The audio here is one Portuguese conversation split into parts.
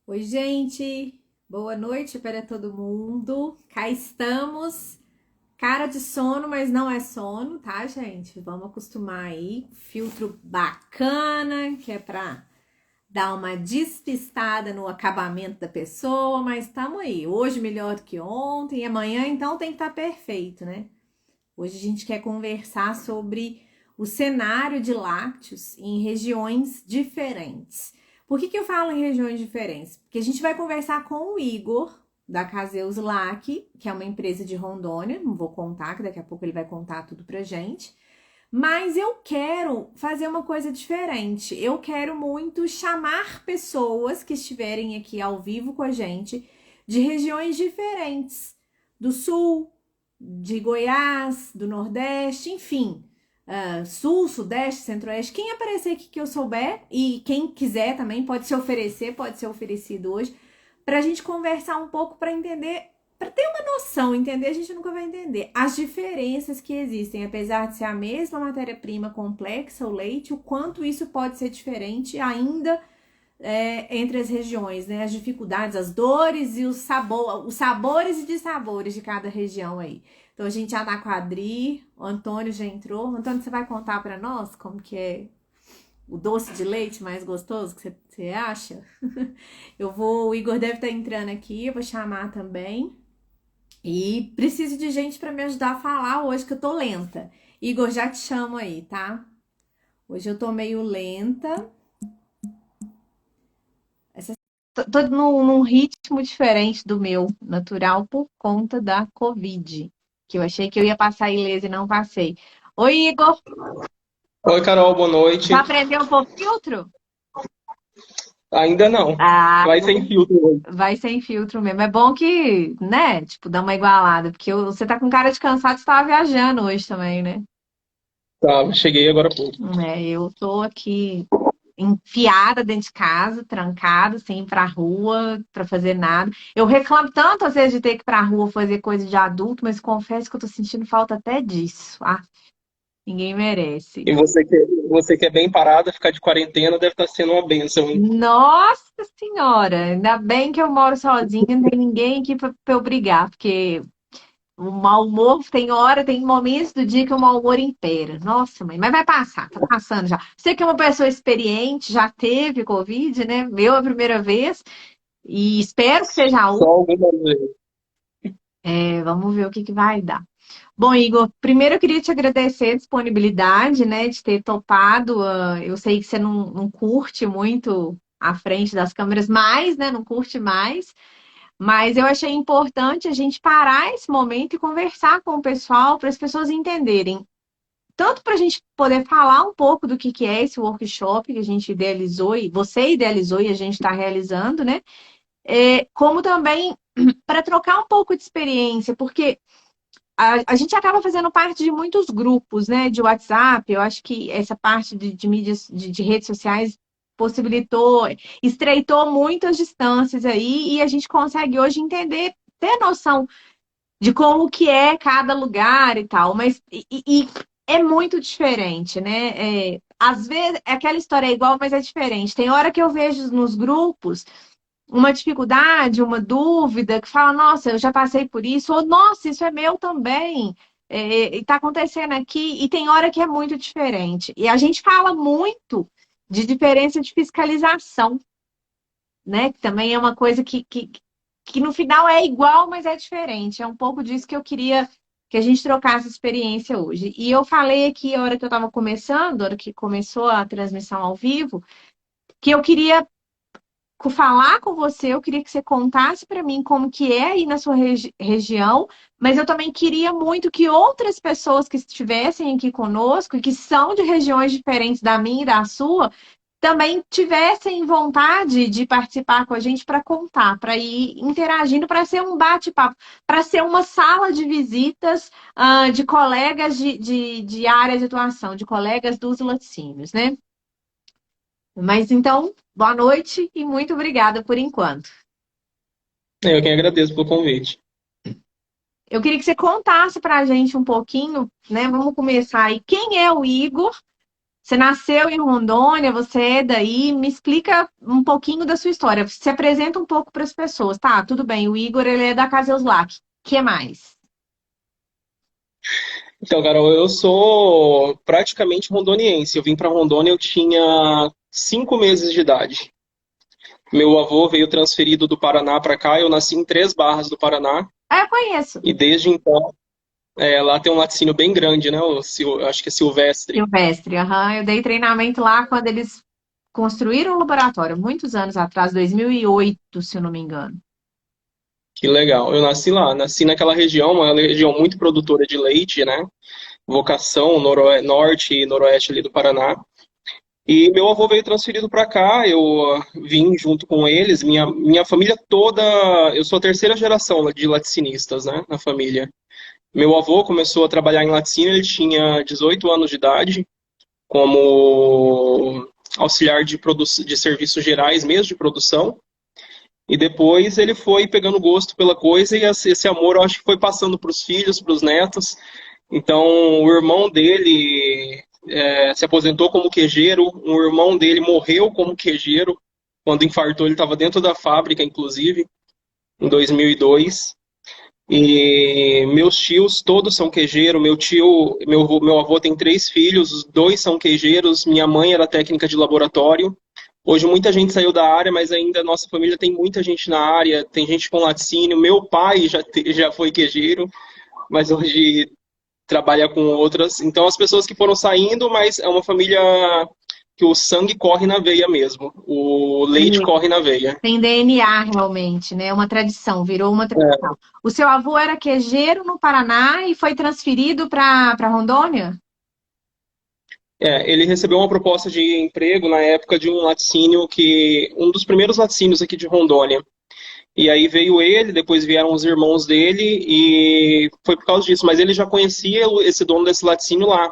Oi, gente! Boa noite para todo mundo. Cá estamos. Cara de sono, mas não é sono, tá, gente? Vamos acostumar aí. Filtro bacana, que é pra dar uma despistada no acabamento da pessoa, mas estamos aí. Hoje melhor do que ontem, e amanhã então tem que estar perfeito, né? Hoje a gente quer conversar sobre o cenário de lácteos em regiões diferentes. Por que eu falo em regiões diferentes? Porque a gente vai conversar com o Igor, da Caseus Lac, que é uma empresa de Rondônia. Não vou contar, que daqui a pouco ele vai contar tudo pra gente. Mas eu quero fazer uma coisa diferente. Eu quero muito chamar pessoas que estiverem aqui ao vivo com a gente de regiões diferentes, do sul, de Goiás, do Nordeste, enfim, Sul, Sudeste, Centro-Oeste. Quem aparecer aqui que eu souber e quem quiser também pode se oferecer, pode ser oferecido hoje, para a gente conversar um pouco para entender, para ter uma noção. Entender a gente nunca vai entender as diferenças que existem, apesar de ser a mesma matéria-prima complexa, o leite, o quanto isso pode ser diferente ainda entre as regiões, né? As dificuldades, as dores e os sabores e dissabores de cada região aí. Então a gente já tá com a Adri, o Antônio já entrou. Antônio, você vai contar para nós como que é o doce de leite mais gostoso que você acha? O Igor deve estar entrando aqui, eu vou chamar também. E preciso de gente para me ajudar a falar hoje, que eu tô lenta. Igor, já te chamo aí, tá? Hoje eu tô meio lenta. Tô num ritmo diferente do meu natural por conta da Covid, que eu achei que eu ia passar ilesa e não passei. Oi, Igor, Oi, Carol, boa já noite. aprendeu a pôr filtro? Ainda não. Ah, Vai sem filtro hoje. vai sem filtro mesmo. É bom que, né, tipo, dá uma igualada, porque você tá com cara de cansado, você tava viajando hoje também, né? Tá, cheguei agora há pouco. Eu tô aqui enfiada dentro de casa, trancada, sem ir pra rua, pra fazer nada. Eu reclamo tanto às vezes de ter que ir pra rua fazer coisa de adulto, mas confesso que eu tô sentindo falta até disso. Ah, ninguém merece. E você que é bem parada, ficar de quarentena deve estar sendo uma bênção, hein? Nossa Senhora, ainda bem que eu moro sozinha, não tem ninguém aqui pra eu brigar, porque o mau humor tem hora, tem momentos do dia que o mau humor impera. Nossa, mãe, mas vai passar, tá passando já. Você que é uma pessoa experiente, já teve Covid, né? Meu é a primeira vez. E espero que seja a Só última. algumas vezes. Vamos ver o que vai dar. Bom, Igor, primeiro eu queria te agradecer a disponibilidade, né, de ter topado. Eu sei que você não curte muito à frente das câmeras mais, né? Não curte mais. Mas eu achei importante a gente parar esse momento e conversar com o pessoal para as pessoas entenderem. Tanto para a gente poder falar um pouco do que é esse workshop que a gente idealizou e você idealizou e a gente está realizando, né? Como também para trocar um pouco de experiência, porque a gente acaba fazendo parte de muitos grupos, né, de WhatsApp. Eu acho que essa parte de mídias, de redes sociais possibilitou, estreitou muito as distâncias aí e a gente consegue hoje entender, ter noção de como que é cada lugar e tal, mas e é muito diferente, né? Às vezes aquela história é igual, mas é diferente. Tem hora que eu vejo nos grupos uma dificuldade, uma dúvida, que fala, nossa, eu já passei por isso, ou nossa, isso é meu também, e está acontecendo aqui, e tem hora que é muito diferente. E a gente fala muito de diferença de fiscalização, né? Que também é uma coisa que no final é igual, mas é diferente. É um pouco disso que eu queria que a gente trocasse experiência hoje. E eu falei aqui, a hora que eu estava começando, a hora que começou a transmissão ao vivo, que eu queria falar com você, eu queria que você contasse para mim como que é aí na sua região, mas eu também queria muito que outras pessoas que estivessem aqui conosco e que são de regiões diferentes da minha e da sua, também tivessem vontade de participar com a gente para contar, para ir interagindo, para ser um bate-papo, para ser uma sala de visitas de colegas de área de atuação, de colegas dos laticínios, né? Mas então, boa noite e muito obrigada por enquanto. Eu quem agradeço pelo convite. Eu queria que você contasse para a gente um pouquinho, né? Vamos começar aí. Quem é o Igor? Você nasceu em Rondônia, você é daí, me explica um pouquinho da sua história. Se apresenta um pouco para as pessoas. Tá, tudo bem, o Igor, ele é da Casa Euslac. O que mais? Então, Carol, eu sou praticamente rondoniense. Eu vim para Rondônia, eu tinha 5 meses de idade. Meu avô veio transferido do Paraná para cá, eu nasci em Três Barras do Paraná, Ah, eu conheço. e desde então, lá tem um laticínio bem grande, né? Acho que é Silvestre. Silvestre, aham. Eu dei treinamento lá quando eles construíram o laboratório, muitos anos atrás, 2008, se eu não me engano. Que legal. Eu nasci lá, nasci naquela região, uma região muito produtora de leite, né? Vocação norte e noroeste ali do Paraná. E meu avô veio transferido para cá, eu vim junto com eles, minha família toda, eu sou a terceira geração de laticinistas, né, na família. Meu avô começou a trabalhar em laticínio, ele tinha 18 anos de idade, como auxiliar de serviços gerais, mesmo de produção. E depois ele foi pegando gosto pela coisa e esse amor eu acho que foi passando para os filhos, para os netos. Então o irmão dele se aposentou como quejeiro, um irmão dele morreu como quejeiro. Quando infartou, ele estava dentro da fábrica, inclusive, em 2002. E meus tios todos são queijeiros. Meu avô tem 3 filhos, os 2 são queijeiros. Minha mãe era técnica de laboratório. Hoje muita gente saiu da área, mas ainda a nossa família tem muita gente na área. Tem gente com laticínio. Meu pai já foi queijeiro, mas hoje trabalha com outras. Então as pessoas que foram saindo, mas é uma família que o sangue corre na veia mesmo. O leite corre na veia. Tem DNA realmente, né? Uma tradição, virou uma É. tradição. O seu avô era quejeiro no Paraná e foi transferido para Rondônia? Ele recebeu uma proposta de emprego na época de um laticínio um dos primeiros laticínios aqui de Rondônia. E aí veio ele, depois vieram os irmãos dele e foi por causa disso. Mas ele já conhecia esse dono desse laticínio lá,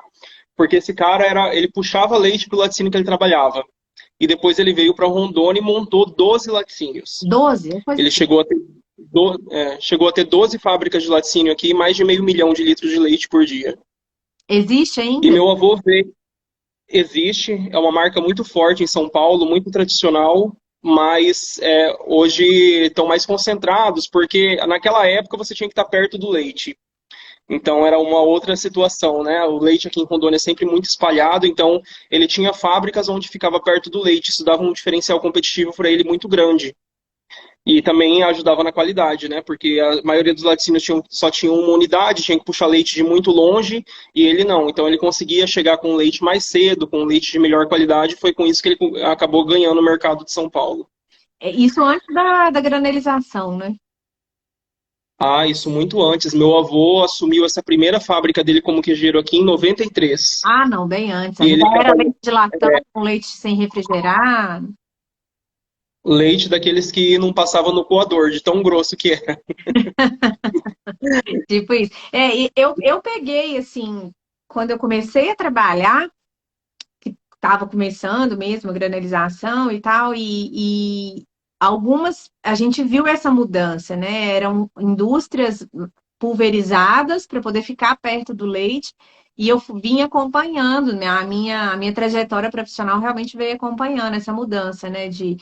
porque esse cara ele puxava leite pro laticínio que ele trabalhava. E depois ele veio para Rondônia e montou 12 laticínios. 12? É coisa Ele chegou a ter 12 fábricas de laticínio aqui, e mais de 500 mil de litros de leite por dia. existe E ainda? meu avô veio. Existe, é uma marca muito forte em São Paulo, muito tradicional, mas hoje estão mais concentrados, porque naquela época você tinha que estar perto do leite. Então era uma outra situação, né? O leite aqui em Rondônia é sempre muito espalhado, então ele tinha fábricas onde ficava perto do leite, isso dava um diferencial competitivo para ele muito grande. E também ajudava na qualidade, né? Porque a maioria dos laticínios só tinha uma unidade, tinha que puxar leite de muito longe, e ele não. Então ele conseguia chegar com leite mais cedo, com leite de melhor qualidade. Foi com isso que ele acabou ganhando o mercado de São Paulo. Isso antes da granelização, né? Ah, isso muito antes. Meu avô assumiu essa primeira fábrica dele como queijeiro aqui em 93. Ah, não, bem antes. E Ainda ele era trabalhou leite de latão, com leite sem refrigerar. leite daqueles que não passava no coador, de tão grosso que era. Tipo isso. E eu peguei, assim, quando eu comecei a trabalhar, que estava começando mesmo a granalização e tal, e algumas, a gente viu essa mudança, né? Eram indústrias pulverizadas para poder ficar perto do leite, e eu vim acompanhando, né? A minha trajetória profissional realmente veio acompanhando essa mudança, né? De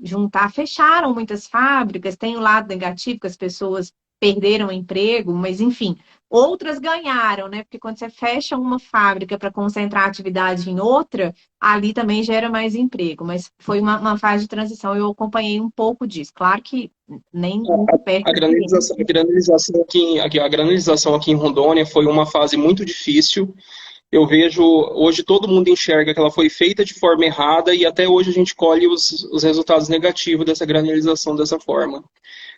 juntar, fecharam muitas fábricas, tem o lado negativo que as pessoas perderam o emprego, mas enfim, outras ganharam, né? Porque quando você fecha uma fábrica para concentrar a atividade em outra, ali também gera mais emprego. Mas foi uma fase de transição, eu acompanhei um pouco disso. Claro que nem perto A da experiência. granalização, a granalização aqui em Rondônia foi uma fase muito difícil. Eu vejo, hoje todo mundo enxerga que ela foi feita de forma errada e até hoje a gente colhe os resultados negativos dessa granalização dessa forma.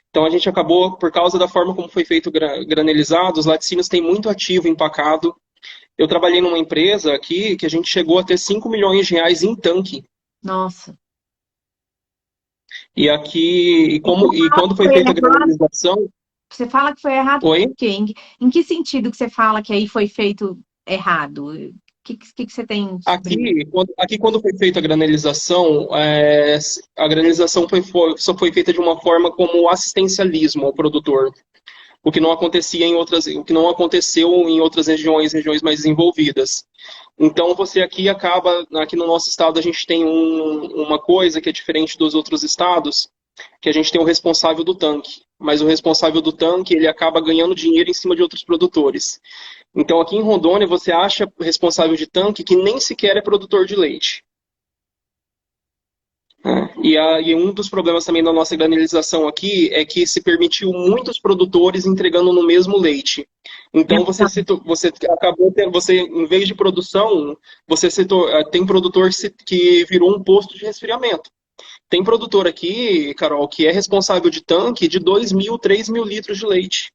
Então a gente acabou, por causa da forma como foi feito granelizado, os laticínios têm muito ativo empacado. Eu trabalhei numa empresa aqui que a gente chegou a ter 5 milhões de reais em tanque. Nossa. E aqui, E você e fala que quando foi foi feita a errado? granalização, Você fala que foi errado oi? por quê? Em que sentido que você fala que aí foi feito errado? O que você tem sobre isso? Aqui, quando foi feita a granalização só foi feita de uma forma como assistencialismo ao produtor. o que não acontecia em outras, o que não aconteceu em outras regiões mais desenvolvidas. Então você aqui acaba, aqui no nosso estado a gente tem uma coisa que é diferente dos outros estados, que a gente tem o responsável do tanque, mas o responsável do tanque ele acaba ganhando dinheiro em cima de outros produtores. Então aqui em Rondônia você acha responsável de tanque que nem sequer é produtor de leite. E um dos problemas também da nossa granalização aqui é que se permitiu muitos produtores entregando no mesmo leite. Então você acabou tendo, você em vez de produção, tem produtor que virou um posto de resfriamento. Tem produtor aqui, Carol, que é responsável de tanque de 2.000, 3.000 litros de leite,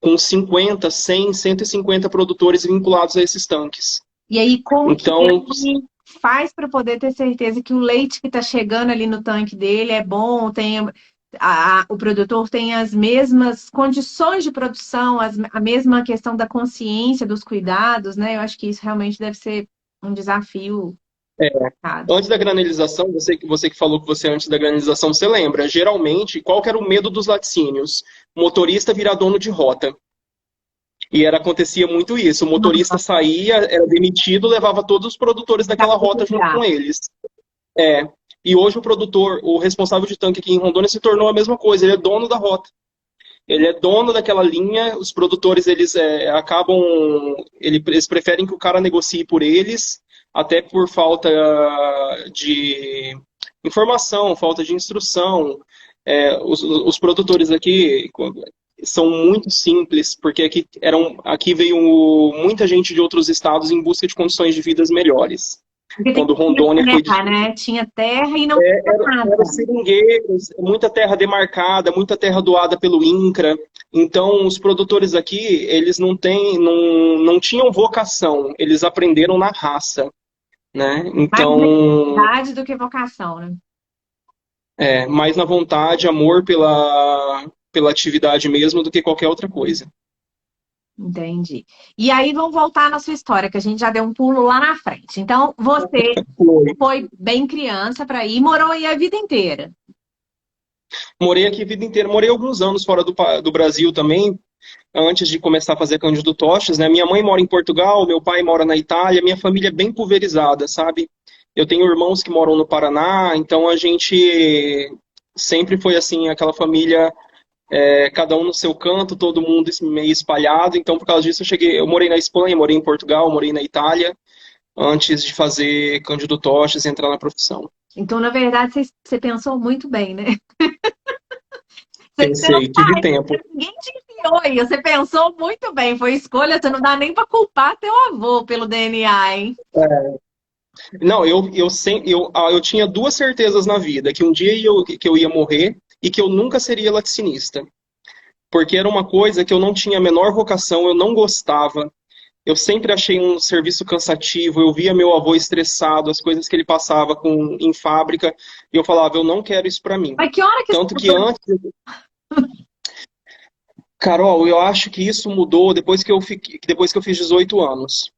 com 50, 100, 150 produtores vinculados a esses tanques. E aí, como que Então, ele faz para poder ter certeza que o leite que está chegando ali no tanque dele é bom, o produtor tem as mesmas condições de produção, a mesma questão da consciência, dos cuidados, né? Eu acho que isso realmente deve ser um desafio. antes da granalização, você que falou que você antes da granalização, você lembra, geralmente, qual que era o medo dos laticínios? O motorista virar dono de rota. E acontecia muito isso. O motorista saía, era demitido, levava todos os produtores daquela rota junto com eles. E hoje o responsável de tanque aqui em Rondônia se tornou a mesma coisa. Ele é dono da rota. Ele é dono daquela linha. Os produtores eles preferem que o cara negocie por eles, até por falta de informação, falta de instrução. Os produtores aqui são muito simples, porque aqui veio muita gente de outros estados em busca de condições de vida melhores. Porque Quando Rondônia terra, foi né? Tinha terra e não tinha nada. Era seringueiros, muita terra demarcada, muita terra doada pelo INCRA. Então, os produtores aqui, eles não tinham vocação, eles aprenderam na raça, né? Mais Então, necessidade do que vocação, né? mais na vontade, amor pela atividade mesmo do que qualquer outra coisa. Entendi. E aí vamos voltar na sua história, que a gente já deu um pulo lá na frente. Então, você foi bem criança para ir, morou aí a vida inteira. Morei aqui a vida inteira, morei alguns anos fora do Brasil também, antes de começar a fazer cândido tochas, né? Minha mãe mora em Portugal, meu pai mora na Itália, minha família é bem pulverizada, sabe? Eu tenho irmãos que moram no Paraná, então a gente sempre foi assim, aquela família, cada um no seu canto, todo mundo meio espalhado. Então, por causa disso, eu morei na Espanha, morei em Portugal, morei na Itália, antes de fazer cândido tochas e entrar na profissão. Então, na verdade, você pensou muito bem, né? Pensei, tive tempo. Ninguém te enfiou aí, você pensou muito bem, foi escolha, você não dá nem para culpar teu avô pelo DNA, hein? Não, eu tinha duas certezas na vida, que um dia que eu ia morrer e que eu nunca seria laticínista. Porque era uma coisa que eu não tinha a menor vocação, eu não gostava. Eu sempre achei um serviço cansativo, eu via meu avô estressado, as coisas que ele passava em fábrica, e eu falava, eu não quero isso para mim. Mas que hora que Tanto que antes... Carol, eu acho que isso mudou depois que eu fiz 18 anos.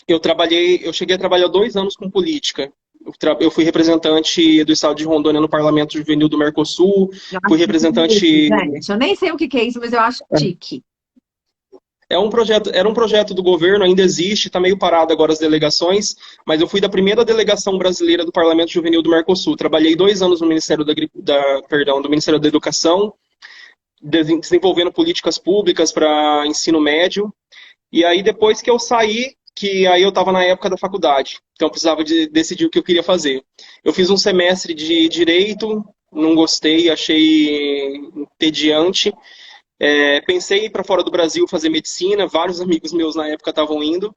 Eu cheguei a trabalhar 2 anos com política. Eu fui representante do estado de Rondônia no Parlamento Juvenil do Mercosul, fui representante... Gente, eu nem sei o que é isso, mas eu acho chique. Era um projeto do governo, ainda existe, está meio parado agora as delegações, mas eu fui da primeira delegação brasileira do Parlamento Juvenil do Mercosul. Trabalhei 2 anos no Ministério do Ministério da Educação, desenvolvendo políticas públicas para ensino médio. E aí, depois que eu saí, que aí eu estava na época da faculdade, então eu precisava decidir o que eu queria fazer. Eu fiz um semestre de Direito, não gostei, achei entediante. Pensei em ir para fora do Brasil fazer medicina, vários amigos meus na época estavam indo.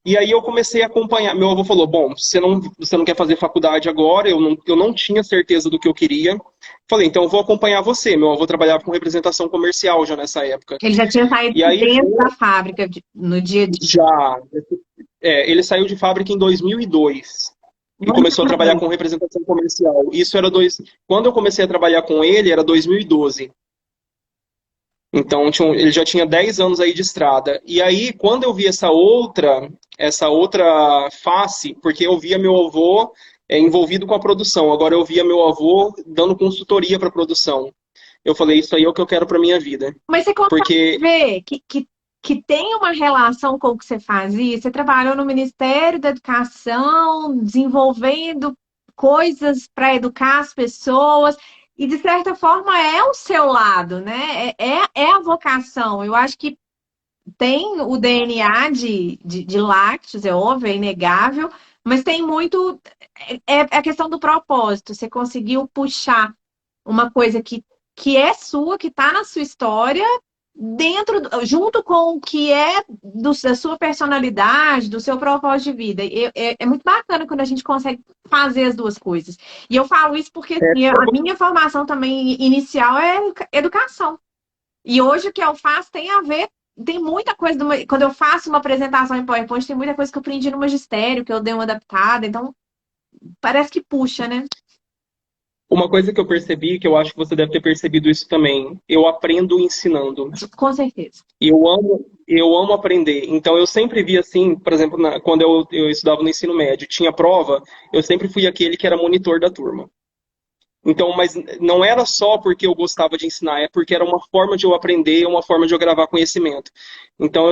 E aí eu comecei a acompanhar. Meu avô falou, bom, você não quer fazer faculdade agora, eu não tinha certeza do que eu queria. Falei, então eu vou acompanhar você. Meu avô trabalhava com representação comercial já nessa época. Ele já tinha saído dentro da fábrica no dia a dia? Já. Ele saiu de fábrica em 2002. E começou a trabalhar com representação comercial. Quando eu comecei a trabalhar com ele, era 2012. Então, ele já tinha 10 anos aí de estrada. E aí, quando eu vi essa outra face, porque eu via meu avô envolvido com a produção, agora eu via meu avô dando consultoria para a produção. eu falei, isso aí é o que eu quero para minha vida. Mas você consegue Porque ver que tem uma relação com o que você fazia? Você trabalhou no Ministério da Educação, desenvolvendo coisas para educar as pessoas, e de certa forma é o seu lado, né? É a vocação. Eu acho que tem o DNA de lácteos, é óbvio, é inegável, mas tem muito. É a questão do propósito. Você conseguiu puxar uma coisa que é sua, que está na sua história, junto com o que é da sua personalidade, do seu propósito de vida. É muito bacana quando a gente consegue fazer as duas coisas. E eu falo isso porque assim, a minha formação também inicial é educação. E hoje o que eu faço tem a ver. Tem muita coisa, quando eu faço uma apresentação em PowerPoint, tem muita coisa que eu aprendi no magistério, que eu dei uma adaptada, então parece que puxa, né? uma coisa que eu percebi, que eu acho que você deve ter percebido isso também, eu aprendo ensinando. Com certeza. E eu amo aprender. Então, eu sempre vi assim, por exemplo, quando eu estudava no ensino médio, tinha prova, eu sempre fui aquele que era monitor da turma. Então, mas não era só porque eu gostava de ensinar, é porque era uma forma de eu aprender, uma forma de eu gravar conhecimento. Então,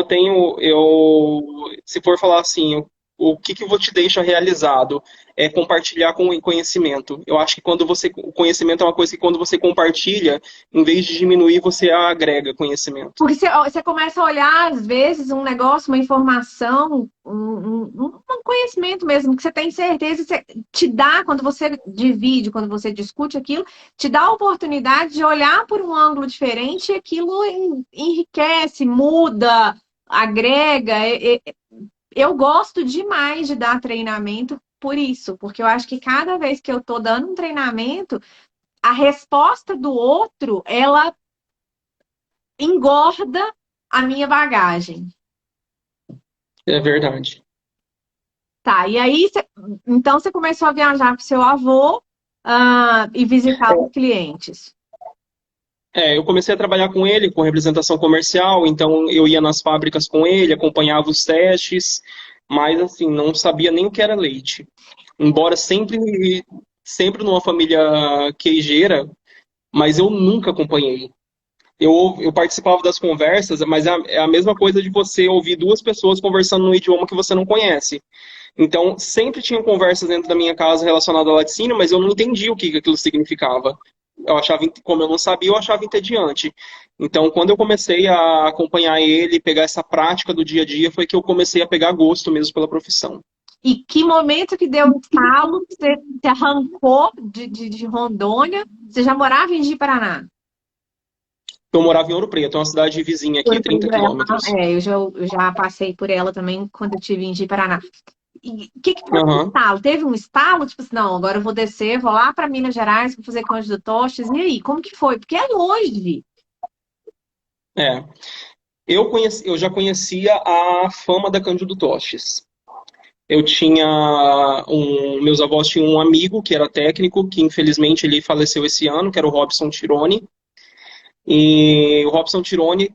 se for falar assim, o que que te deixa realizado é compartilhar com o conhecimento. Eu acho que o conhecimento é uma coisa que quando você compartilha, em vez de diminuir, você agrega conhecimento. Porque você começa a olhar, às vezes, um negócio, uma informação, um conhecimento mesmo, que você tem certeza, você te dá, quando você divide, quando você discute aquilo, te dá a oportunidade de olhar por um ângulo diferente e aquilo enriquece, muda, agrega. Eu gosto demais de dar treinamento por isso, porque eu acho que cada vez que eu estou dando um treinamento, a resposta do outro, ela engorda a minha bagagem. É verdade. Tá, e aí, então você começou a viajar com seu avô, e visitar os clientes. Eu comecei a trabalhar com ele, com representação comercial, então eu ia nas fábricas com ele, acompanhava os testes, mas assim, não sabia nem o que era leite. Embora sempre numa família queijeira, mas eu nunca acompanhei. Eu participava das conversas, mas é a mesma coisa de você ouvir duas pessoas conversando num idioma que você não conhece. Então, sempre tinham conversas dentro da minha casa relacionadas ao laticínio, mas eu não entendia o que aquilo significava. Eu achava, como eu não sabia, eu achava entediante. Então, quando eu comecei a acompanhar ele, pegar essa prática do dia a dia, foi que eu comecei a pegar gosto mesmo pela profissão. E que momento que deu um estalo, que você se arrancou de Rondônia, você já morava em Ji-Paraná? Eu morava em Ouro Preto, é uma cidade vizinha aqui, 30 quilômetros. Eu já passei por ela também quando eu estive em Ji-Paraná. E o que foi o Aham. estalo? Teve um estalo? Tipo assim, não, agora eu vou descer, vou lá para Minas Gerais, vou fazer Cândido Tostes. E aí, como que foi? Porque é longe. É. Eu já conhecia a fama da Cândido Tostes. Meus avós tinham um amigo que era técnico, que infelizmente ele faleceu esse ano, que era o Robson Tironi. E o Robson Tironi,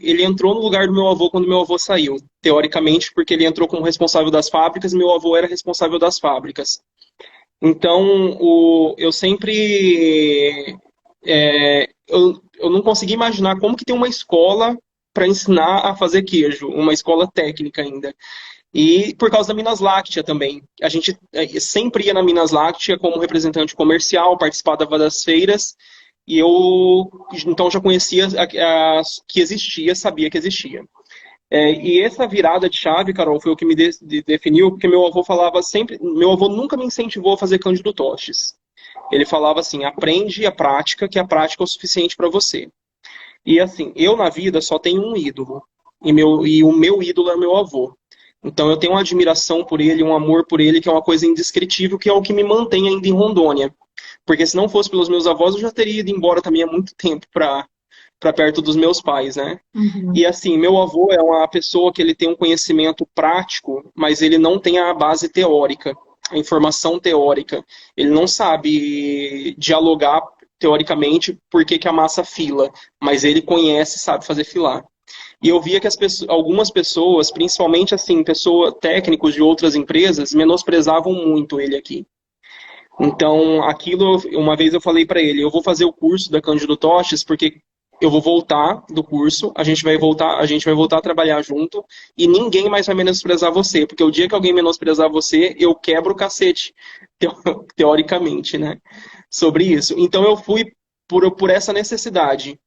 ele entrou no lugar do meu avô quando meu avô saiu, teoricamente, porque ele entrou como responsável das fábricas e meu avô era responsável das fábricas. Então, eu sempre. Eu não consegui imaginar como que tem uma escola para ensinar a fazer queijo, uma escola técnica ainda. E por causa da Minas Láctea também. A gente sempre ia na Minas Láctea como representante comercial, participava das feiras, e eu então já conhecia que existia, sabia que existia. E essa virada de chave, Carol, foi o que me definiu, porque meu avô falava sempre, meu avô nunca me incentivou a fazer Cândido Tostes. Ele falava assim, aprende a prática, que a prática é o suficiente para você. E assim, eu na vida só tenho um ídolo, e o meu ídolo é meu avô. Então eu tenho uma admiração por ele, um amor por ele, que é uma coisa indescritível, que é o que me mantém ainda em Rondônia. Porque se não fosse pelos meus avós, eu já teria ido embora também há muito tempo para perto dos meus pais, né? Uhum. E assim, meu avô é uma pessoa que ele tem um conhecimento prático, mas ele não tem a base teórica, a informação teórica. Ele não sabe dialogar teoricamente por que a massa fila, mas ele conhece, sabe fazer filar. E eu via que algumas pessoas, principalmente assim, técnicos de outras empresas, menosprezavam muito ele aqui. Então, aquilo, uma vez eu falei para ele, eu vou fazer o curso da Cândido Toches porque eu vou voltar do curso, a gente vai voltar a trabalhar junto e ninguém mais vai menosprezar você, porque o dia que alguém menosprezar você, eu quebro o cacete, teoricamente, né? Sobre isso. Então eu fui por essa necessidade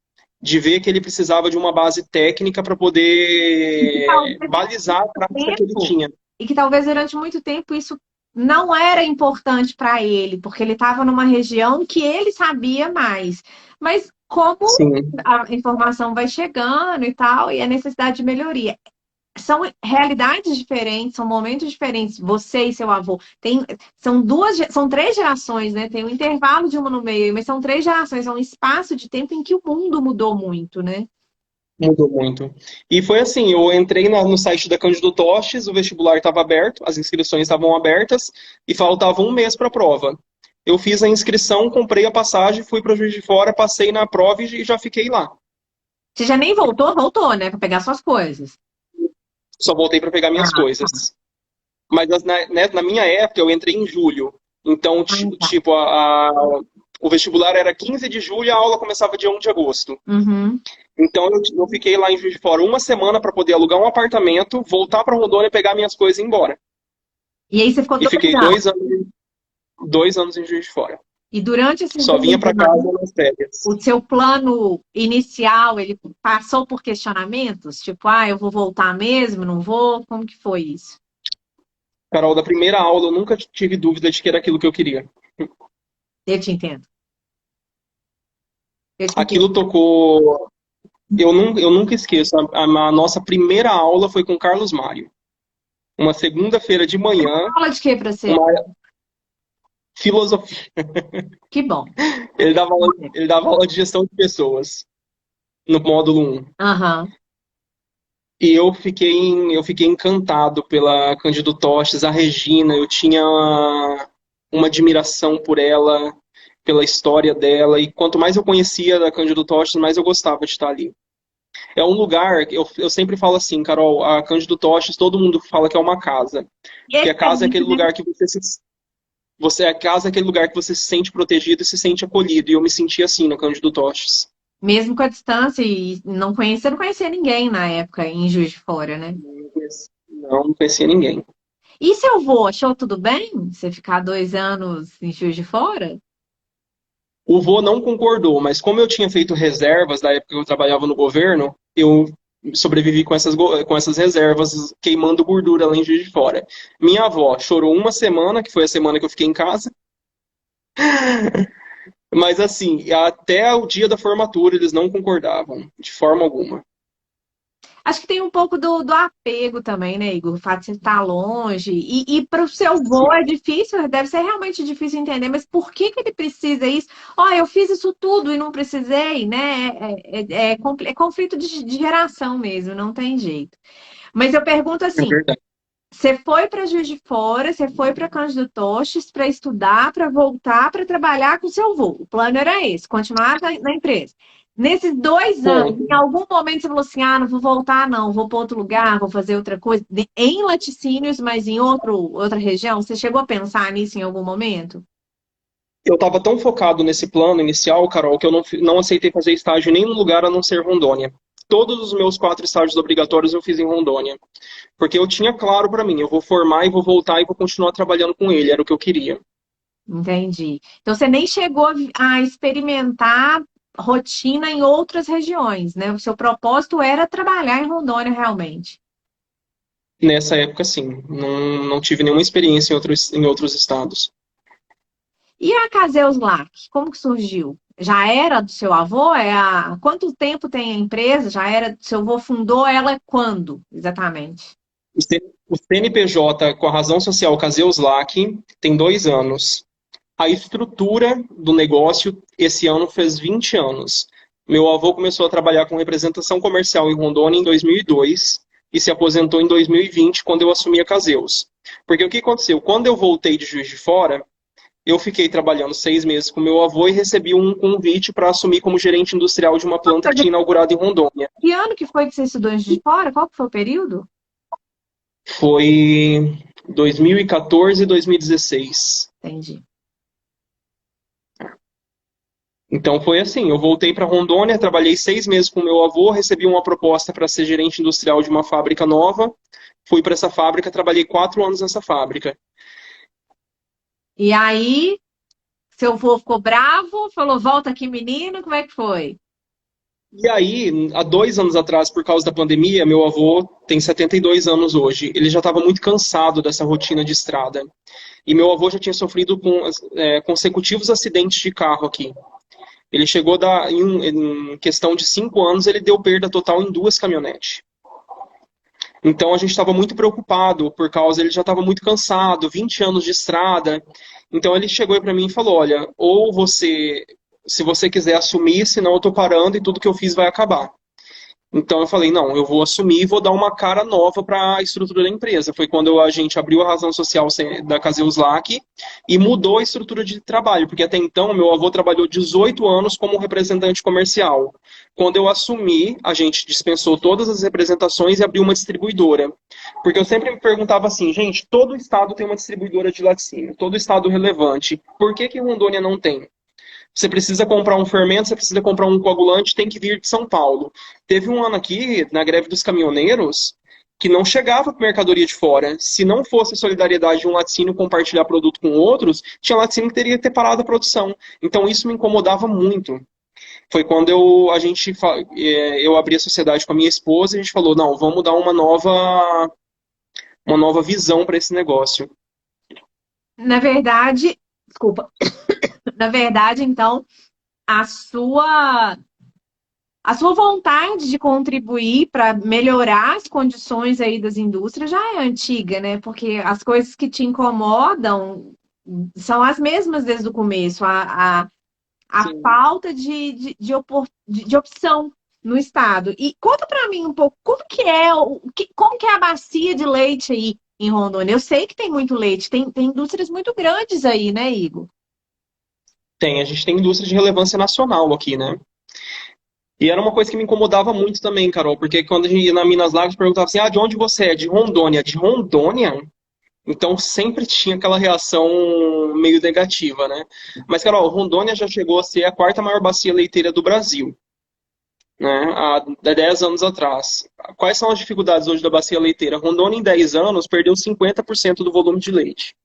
de ver que ele precisava de uma base técnica para E que talvez poder durante balizar a muito prática que ele tempo, tinha. e que talvez durante muito tempo isso não era importante para ele, porque ele estava numa região que ele sabia mais. Mas como Sim. a informação vai chegando e tal, e a necessidade de melhoria. São realidades diferentes, são momentos diferentes. Você e seu avô são três gerações, né? Tem um intervalo de uma no meio, mas são três gerações, é um espaço de tempo em que o mundo mudou muito, né? Mudou muito. E foi assim, eu entrei no site da Cândido Toches, o vestibular estava aberto, as inscrições estavam abertas e faltava um mês para a prova. Eu fiz a inscrição, comprei a passagem, fui para o Juiz de Fora, passei na prova e já fiquei lá. Você já nem voltou? Voltou, né? Para pegar suas coisas. Só voltei para pegar minhas Ah, coisas. Mas na minha época eu entrei em julho. Então, tá. tipo, o vestibular era 15 de julho e a aula começava dia 1 de agosto. Uhum. Então eu fiquei lá em Juiz de Fora uma semana para poder alugar um apartamento, voltar para Rondônia, pegar minhas coisas e ir embora. E aí você ficou E dois fiquei anos. 2 anos em Juiz de Fora. E durante esses Só vinha 2 para anos, casa nas férias. o seu plano inicial, ele passou por questionamentos? Tipo, eu vou voltar mesmo, não vou? Como que foi isso? Carol, da primeira aula eu nunca tive dúvida de que era aquilo que eu queria. Eu te entendo. Eu te Aquilo entendo. tocou. Eu nunca esqueço. A nossa primeira aula foi com Carlos Mário. Uma segunda-feira de manhã, Fala de quê pra você? uma filosofia. Que bom. Ele dava aula de gestão de pessoas no módulo 1. Aham. E eu fiquei encantado pela Cândido Toches, a Regina, eu tinha uma admiração por ela, pela história dela, e quanto mais eu conhecia da Cândido Toches, mais eu gostava de estar ali. É um lugar, eu sempre falo assim, Carol, a Cândido Toches, todo mundo fala que é uma casa. E Que esse a é casa é aquele isso, né? lugar que a casa é aquele lugar que você se sente protegido e se sente acolhido. E eu me senti assim na Cândido Toches. Mesmo com a distância e não conhecia ninguém na época em Juiz de Fora, né? Não conhecia ninguém. E seu avô, achou tudo bem? Você ficar 2 anos em Juiz de Fora? O vô não concordou, mas como eu tinha feito reservas da época que eu trabalhava no governo, eu sobrevivi com essas reservas, queimando gordura lá em Juiz de Fora. Minha avó chorou uma semana, que foi a semana que eu fiquei em casa, mas assim, até o dia da formatura eles não concordavam, de forma alguma. Acho que tem um pouco do apego também, né, Igor? O fato de você estar longe. E para o seu vô é difícil, deve ser realmente difícil entender, mas por que que ele precisa isso? Ó, eu fiz isso tudo e não precisei, né? É conflito de geração mesmo, não tem jeito. Mas eu pergunto É assim: verdade. você foi para Juiz de Fora, você foi para Cândido Toches para estudar, para voltar, para trabalhar com seu avô. O plano era esse, continuar na empresa. Nesses 2 anos, Foi. em algum momento você falou assim: não vou voltar, não, vou para outro lugar, vou fazer outra coisa, em laticínios, mas em outra região. Você chegou a pensar nisso em algum momento? Eu estava tão focado nesse plano inicial, Carol, que eu não aceitei fazer estágio em nenhum lugar a não ser Rondônia. Todos os meus 4 estágios obrigatórios eu fiz em Rondônia. Porque eu tinha claro para mim, eu vou formar e vou voltar e vou continuar trabalhando com ele, era o que eu queria. Entendi. Então você nem chegou a experimentar rotina em outras regiões, né? O seu propósito era trabalhar em Rondônia realmente. Nessa época, sim, não tive nenhuma experiência em outros estados. E a Caseus Lac, como que surgiu? Já era do seu avô? Quanto tempo tem a empresa? Já era do seu avô? Fundou ela quando, exatamente? O CNPJ com a razão social Caseus LAC tem 2 anos. A estrutura do negócio esse ano fez 20 anos. Meu avô começou a trabalhar com representação comercial em Rondônia em 2002 e se aposentou em 2020, quando eu assumi a Caseus. Porque o que aconteceu? Quando eu voltei de Juiz de Fora, eu fiquei trabalhando 6 meses com meu avô e recebi um convite para assumir como gerente industrial de uma planta que tinha inaugurado em Rondônia. Que ano que foi que você estudou em Juiz de Fora? Qual que foi o período? Foi 2014 e 2016. Entendi. Então foi assim, eu voltei para Rondônia, trabalhei 6 meses com meu avô, recebi uma proposta para ser gerente industrial de uma fábrica nova, fui para essa fábrica, trabalhei 4 anos nessa fábrica. E aí, seu avô ficou bravo, falou: volta aqui, menino, como é que foi? E aí, há 2 anos atrás, por causa da pandemia, meu avô tem 72 anos hoje. Ele já estava muito cansado dessa rotina de estrada. E meu avô já tinha sofrido com consecutivos acidentes de carro aqui. Ele chegou a dar, em questão de 5 anos, ele deu perda total em 2 caminhonetes. Então a gente estava muito preocupado, por causa ele já estava muito cansado, 20 anos de estrada. Então ele chegou para mim e falou: Olha, ou você, se você quiser assumir, senão eu estou parando e tudo que eu fiz vai acabar. Então eu falei, não, eu vou assumir e vou dar uma cara nova para a estrutura da empresa. Foi quando a gente abriu a razão social da Caseuslac e mudou a estrutura de trabalho, porque até então meu avô trabalhou 18 anos como representante comercial. Quando eu assumi, a gente dispensou todas as representações e abriu uma distribuidora. Porque eu sempre me perguntava assim, gente, todo estado tem uma distribuidora de laticínio, todo estado relevante. Por que que Rondônia não tem? Você precisa comprar um fermento, você precisa comprar um coagulante, tem que vir de São Paulo. Teve um ano aqui, na greve dos caminhoneiros, que não chegava com mercadoria de fora. Se não fosse a solidariedade de um laticínio compartilhar produto com outros, tinha laticínio que teria que ter parado a produção. Então isso me incomodava muito. Foi quando eu abri a sociedade com a minha esposa e a gente falou, não, vamos dar uma nova visão para esse negócio. Na verdade, desculpa, na verdade, então, a sua a sua vontade de contribuir para melhorar as condições aí das indústrias já é antiga, né? Porque as coisas que te incomodam são as mesmas desde o começo. A Sim. falta de opção no estado. E conta para mim um pouco como que é como que é a bacia de leite aí em Rondônia. Eu sei que tem muito leite, tem indústrias muito grandes aí, né, Igor? A gente tem indústria de relevância nacional aqui, né? E era uma coisa que me incomodava muito também, Carol, porque quando a gente ia na Minas Lagos, perguntava assim: ah, de onde você é? De Rondônia. De Rondônia? Então sempre tinha aquela reação meio negativa, né? Mas, Carol, Rondônia já chegou a ser a quarta maior bacia leiteira do Brasil, né? Há 10 anos atrás. Quais são as dificuldades hoje da bacia leiteira? Rondônia, em 10 anos, perdeu 50% do volume de leite.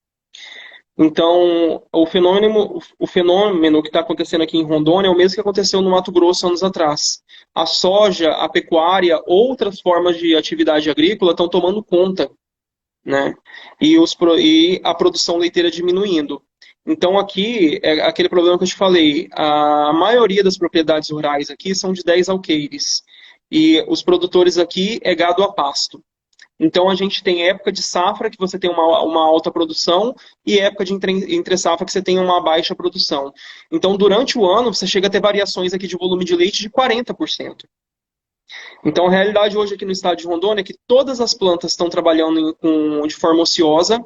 Então, o fenômeno que está acontecendo aqui em Rondônia é o mesmo que aconteceu no Mato Grosso anos atrás. A soja, a pecuária, outras formas de atividade agrícola estão tomando conta, né? E a produção leiteira diminuindo. Então, aqui é aquele problema que eu te falei. A maioria das propriedades rurais aqui são de 10 alqueires. E os produtores aqui é gado a pasto. Então a gente tem época de safra que você tem uma alta produção e época de entre safra que você tem uma baixa produção. Então durante o ano você chega a ter variações aqui de volume de leite de 40%. Então a realidade hoje aqui no estado de Rondônia é que todas as plantas estão trabalhando de forma ociosa.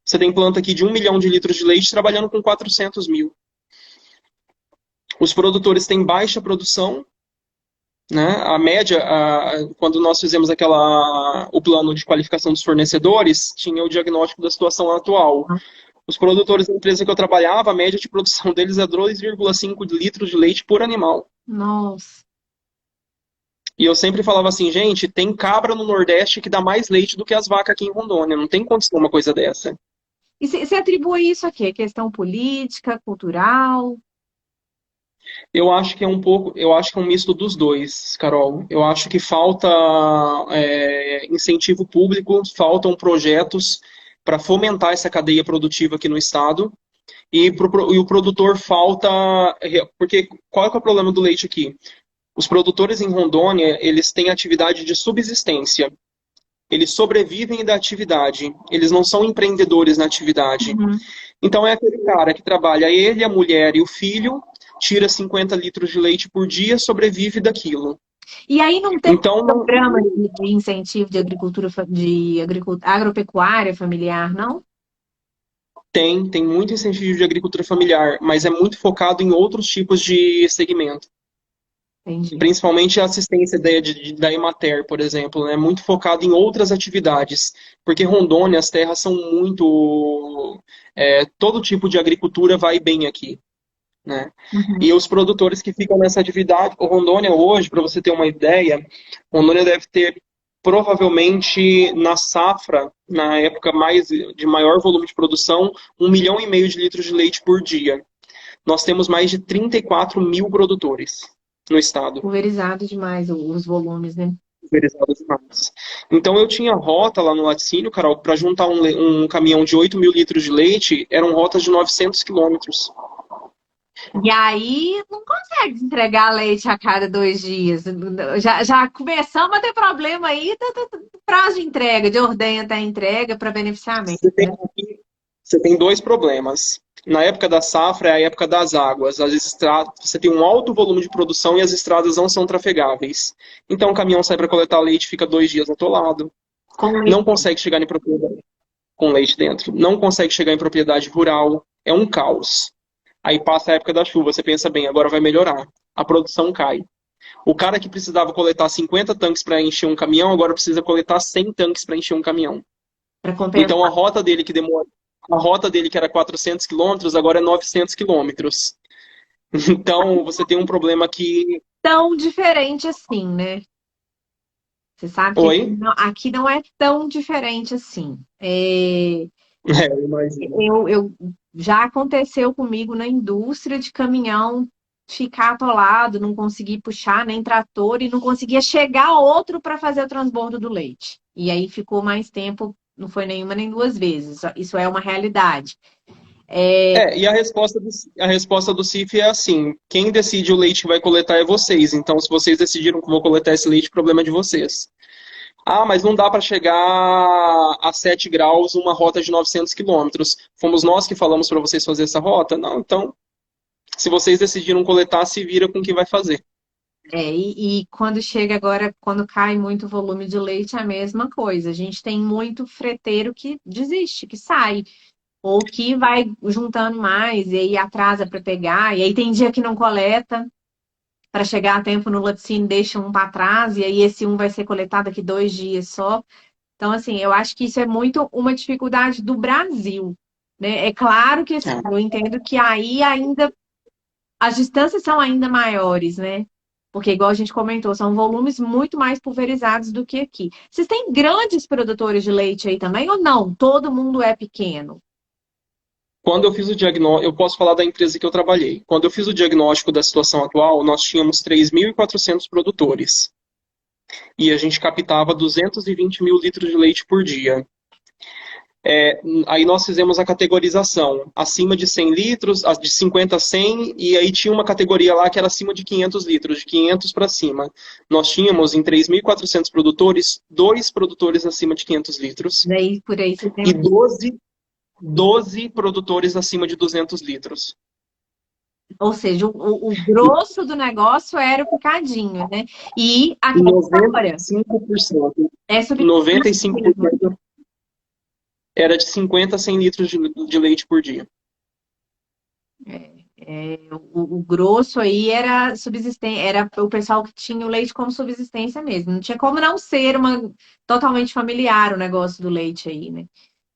Você tem planta aqui de 1 milhão de litros de leite trabalhando com 400 mil. Os produtores têm baixa produção, né? A média, quando nós fizemos o plano de qualificação dos fornecedores, tinha o diagnóstico da situação atual. Os produtores da empresa que eu trabalhava, a média de produção deles é 2,5 litros de leite por animal. Nossa. E eu sempre falava assim, gente, tem cabra no Nordeste que dá mais leite do que as vacas aqui em Rondônia. Não tem condição uma coisa dessa. E você atribui isso a quê? Questão política, cultural? Eu acho que é um misto dos dois, Carol. Eu acho que falta incentivo público, faltam projetos para fomentar essa cadeia produtiva aqui no estado. E o produtor falta. Porque qual é, que é o problema do leite aqui? Os produtores em Rondônia, eles têm atividade de subsistência. Eles sobrevivem da atividade. Eles não são empreendedores na atividade. Uhum. Então é aquele cara que trabalha ele, a mulher e o filho, tira 50 litros de leite por dia, sobrevive daquilo. E aí não tem Então não programa de incentivo de agricultura, agropecuária familiar, não? tem muito incentivo de agricultura familiar, mas é muito focado em outros tipos de segmento. Entendi. Principalmente a assistência da Emater, por exemplo, é muito focado em outras atividades, porque Rondônia, as terras são muito. Todo tipo de agricultura vai bem aqui. né? Uhum. E os produtores que ficam nessa atividade, o Rondônia hoje, para você ter uma ideia, Rondônia deve ter provavelmente na safra, na época mais de maior volume de produção, 1,5 milhão de litros de leite por dia. Nós temos mais de 34 mil produtores no estado. Pulverizado demais os volumes, né? Pulverizado demais. Então eu tinha rota lá no laticínio, Carol, para juntar um caminhão de 8 mil litros de leite, eram rotas de 900 quilômetros. E aí não consegue entregar leite a cada 2 dias. Já começamos a ter problema aí do prazo de entrega, de ordem até a entrega para beneficiamento, Você tem, né? você tem dois problemas. Na época da safra é a época das águas. As estradas, você tem um alto volume de produção e as estradas não são trafegáveis. Então o caminhão sai para coletar leite, fica 2 dias atolado. Com Não leite. consegue chegar em propriedade com leite dentro. Não consegue chegar em propriedade rural. É um caos. Aí passa a época da chuva, você pensa bem, agora vai melhorar. A produção cai. O cara que precisava coletar 50 tanques para encher um caminhão, agora precisa coletar 100 tanques para encher um caminhão. Para Então compensar. a rota dele que era 400 quilômetros, agora é 900 quilômetros. Então você tem um problema que... Tão diferente assim, né? Você sabe que Oi? aqui não é tão diferente assim. Eu imagino. Eu já aconteceu comigo na indústria de caminhão ficar atolado, não conseguir puxar nem trator e não conseguia chegar outro para fazer o transbordo do leite. E aí ficou mais tempo, não foi nenhuma nem duas vezes. Isso é uma realidade. E a resposta do CIF é assim: quem decide o leite que vai coletar é vocês. Então, se vocês decidiram que vou coletar esse leite, o problema é de vocês. Ah, mas não dá para chegar a 7 graus uma rota de 900 quilômetros. Fomos nós que falamos para vocês fazer essa rota? Não, então, se vocês decidiram coletar, se vira com o que vai fazer. E quando chega agora, quando cai muito volume de leite, é a mesma coisa. A gente tem muito freteiro que desiste, que sai. Ou que vai juntando mais e aí atrasa para pegar. E aí tem dia que não coleta para chegar a tempo no laticínio, deixa um para trás e aí esse um vai ser coletado daqui 2 dias só. Então, assim, eu acho que isso é muito uma dificuldade do Brasil, né? É claro que assim, eu entendo que aí ainda as distâncias são ainda maiores, né? Porque, igual a gente comentou, são volumes muito mais pulverizados do que aqui. Vocês têm grandes produtores de leite aí também ou não? Todo mundo é pequeno? Quando eu fiz o diagnóstico, eu posso falar da empresa que eu trabalhei. Quando eu fiz o diagnóstico da situação atual, nós tínhamos 3.400 produtores. E a gente captava 220 mil litros de leite por dia. Aí nós fizemos a categorização, acima de 100 litros, de 50 a 100, e aí tinha uma categoria lá que era acima de 500 litros, de 500 para cima. Nós tínhamos em 3.400 produtores, dois produtores acima de 500 litros Daí, por aí você e tem. 12 produtores acima de 200 litros. Ou seja, o grosso do negócio era o picadinho, né? E E aquela história 95%, é subsistência mesmo. 95% era de 50 a 100 litros de leite por dia. O grosso aí era subsistência, era o pessoal que tinha o leite como subsistência mesmo. Não tinha como não ser uma totalmente familiar o negócio do leite aí, né?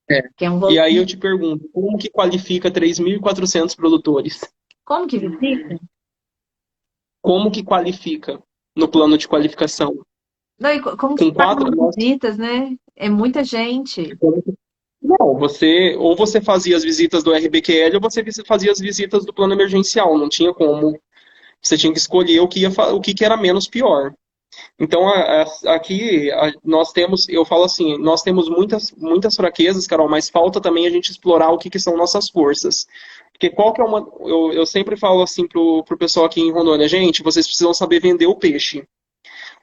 É. Que é um E aí eu volume. te pergunto, como que qualifica 3.400 produtores? Como que visita? Como que qualifica no plano de qualificação? Não, e como que Com faz quatro, as nós, visitas, né? É muita gente. não, você fazia as visitas do RBQL ou você fazia as visitas do plano emergencial, não tinha como. Você tinha que escolher o que era menos pior. Então, aqui nós temos, eu falo assim, nós temos muitas fraquezas, Carol, mas falta também a gente explorar o que são nossas forças. Porque qual que é uma. Eu sempre falo assim pro pessoal aqui em Rondônia, gente, vocês precisam saber vender o peixe.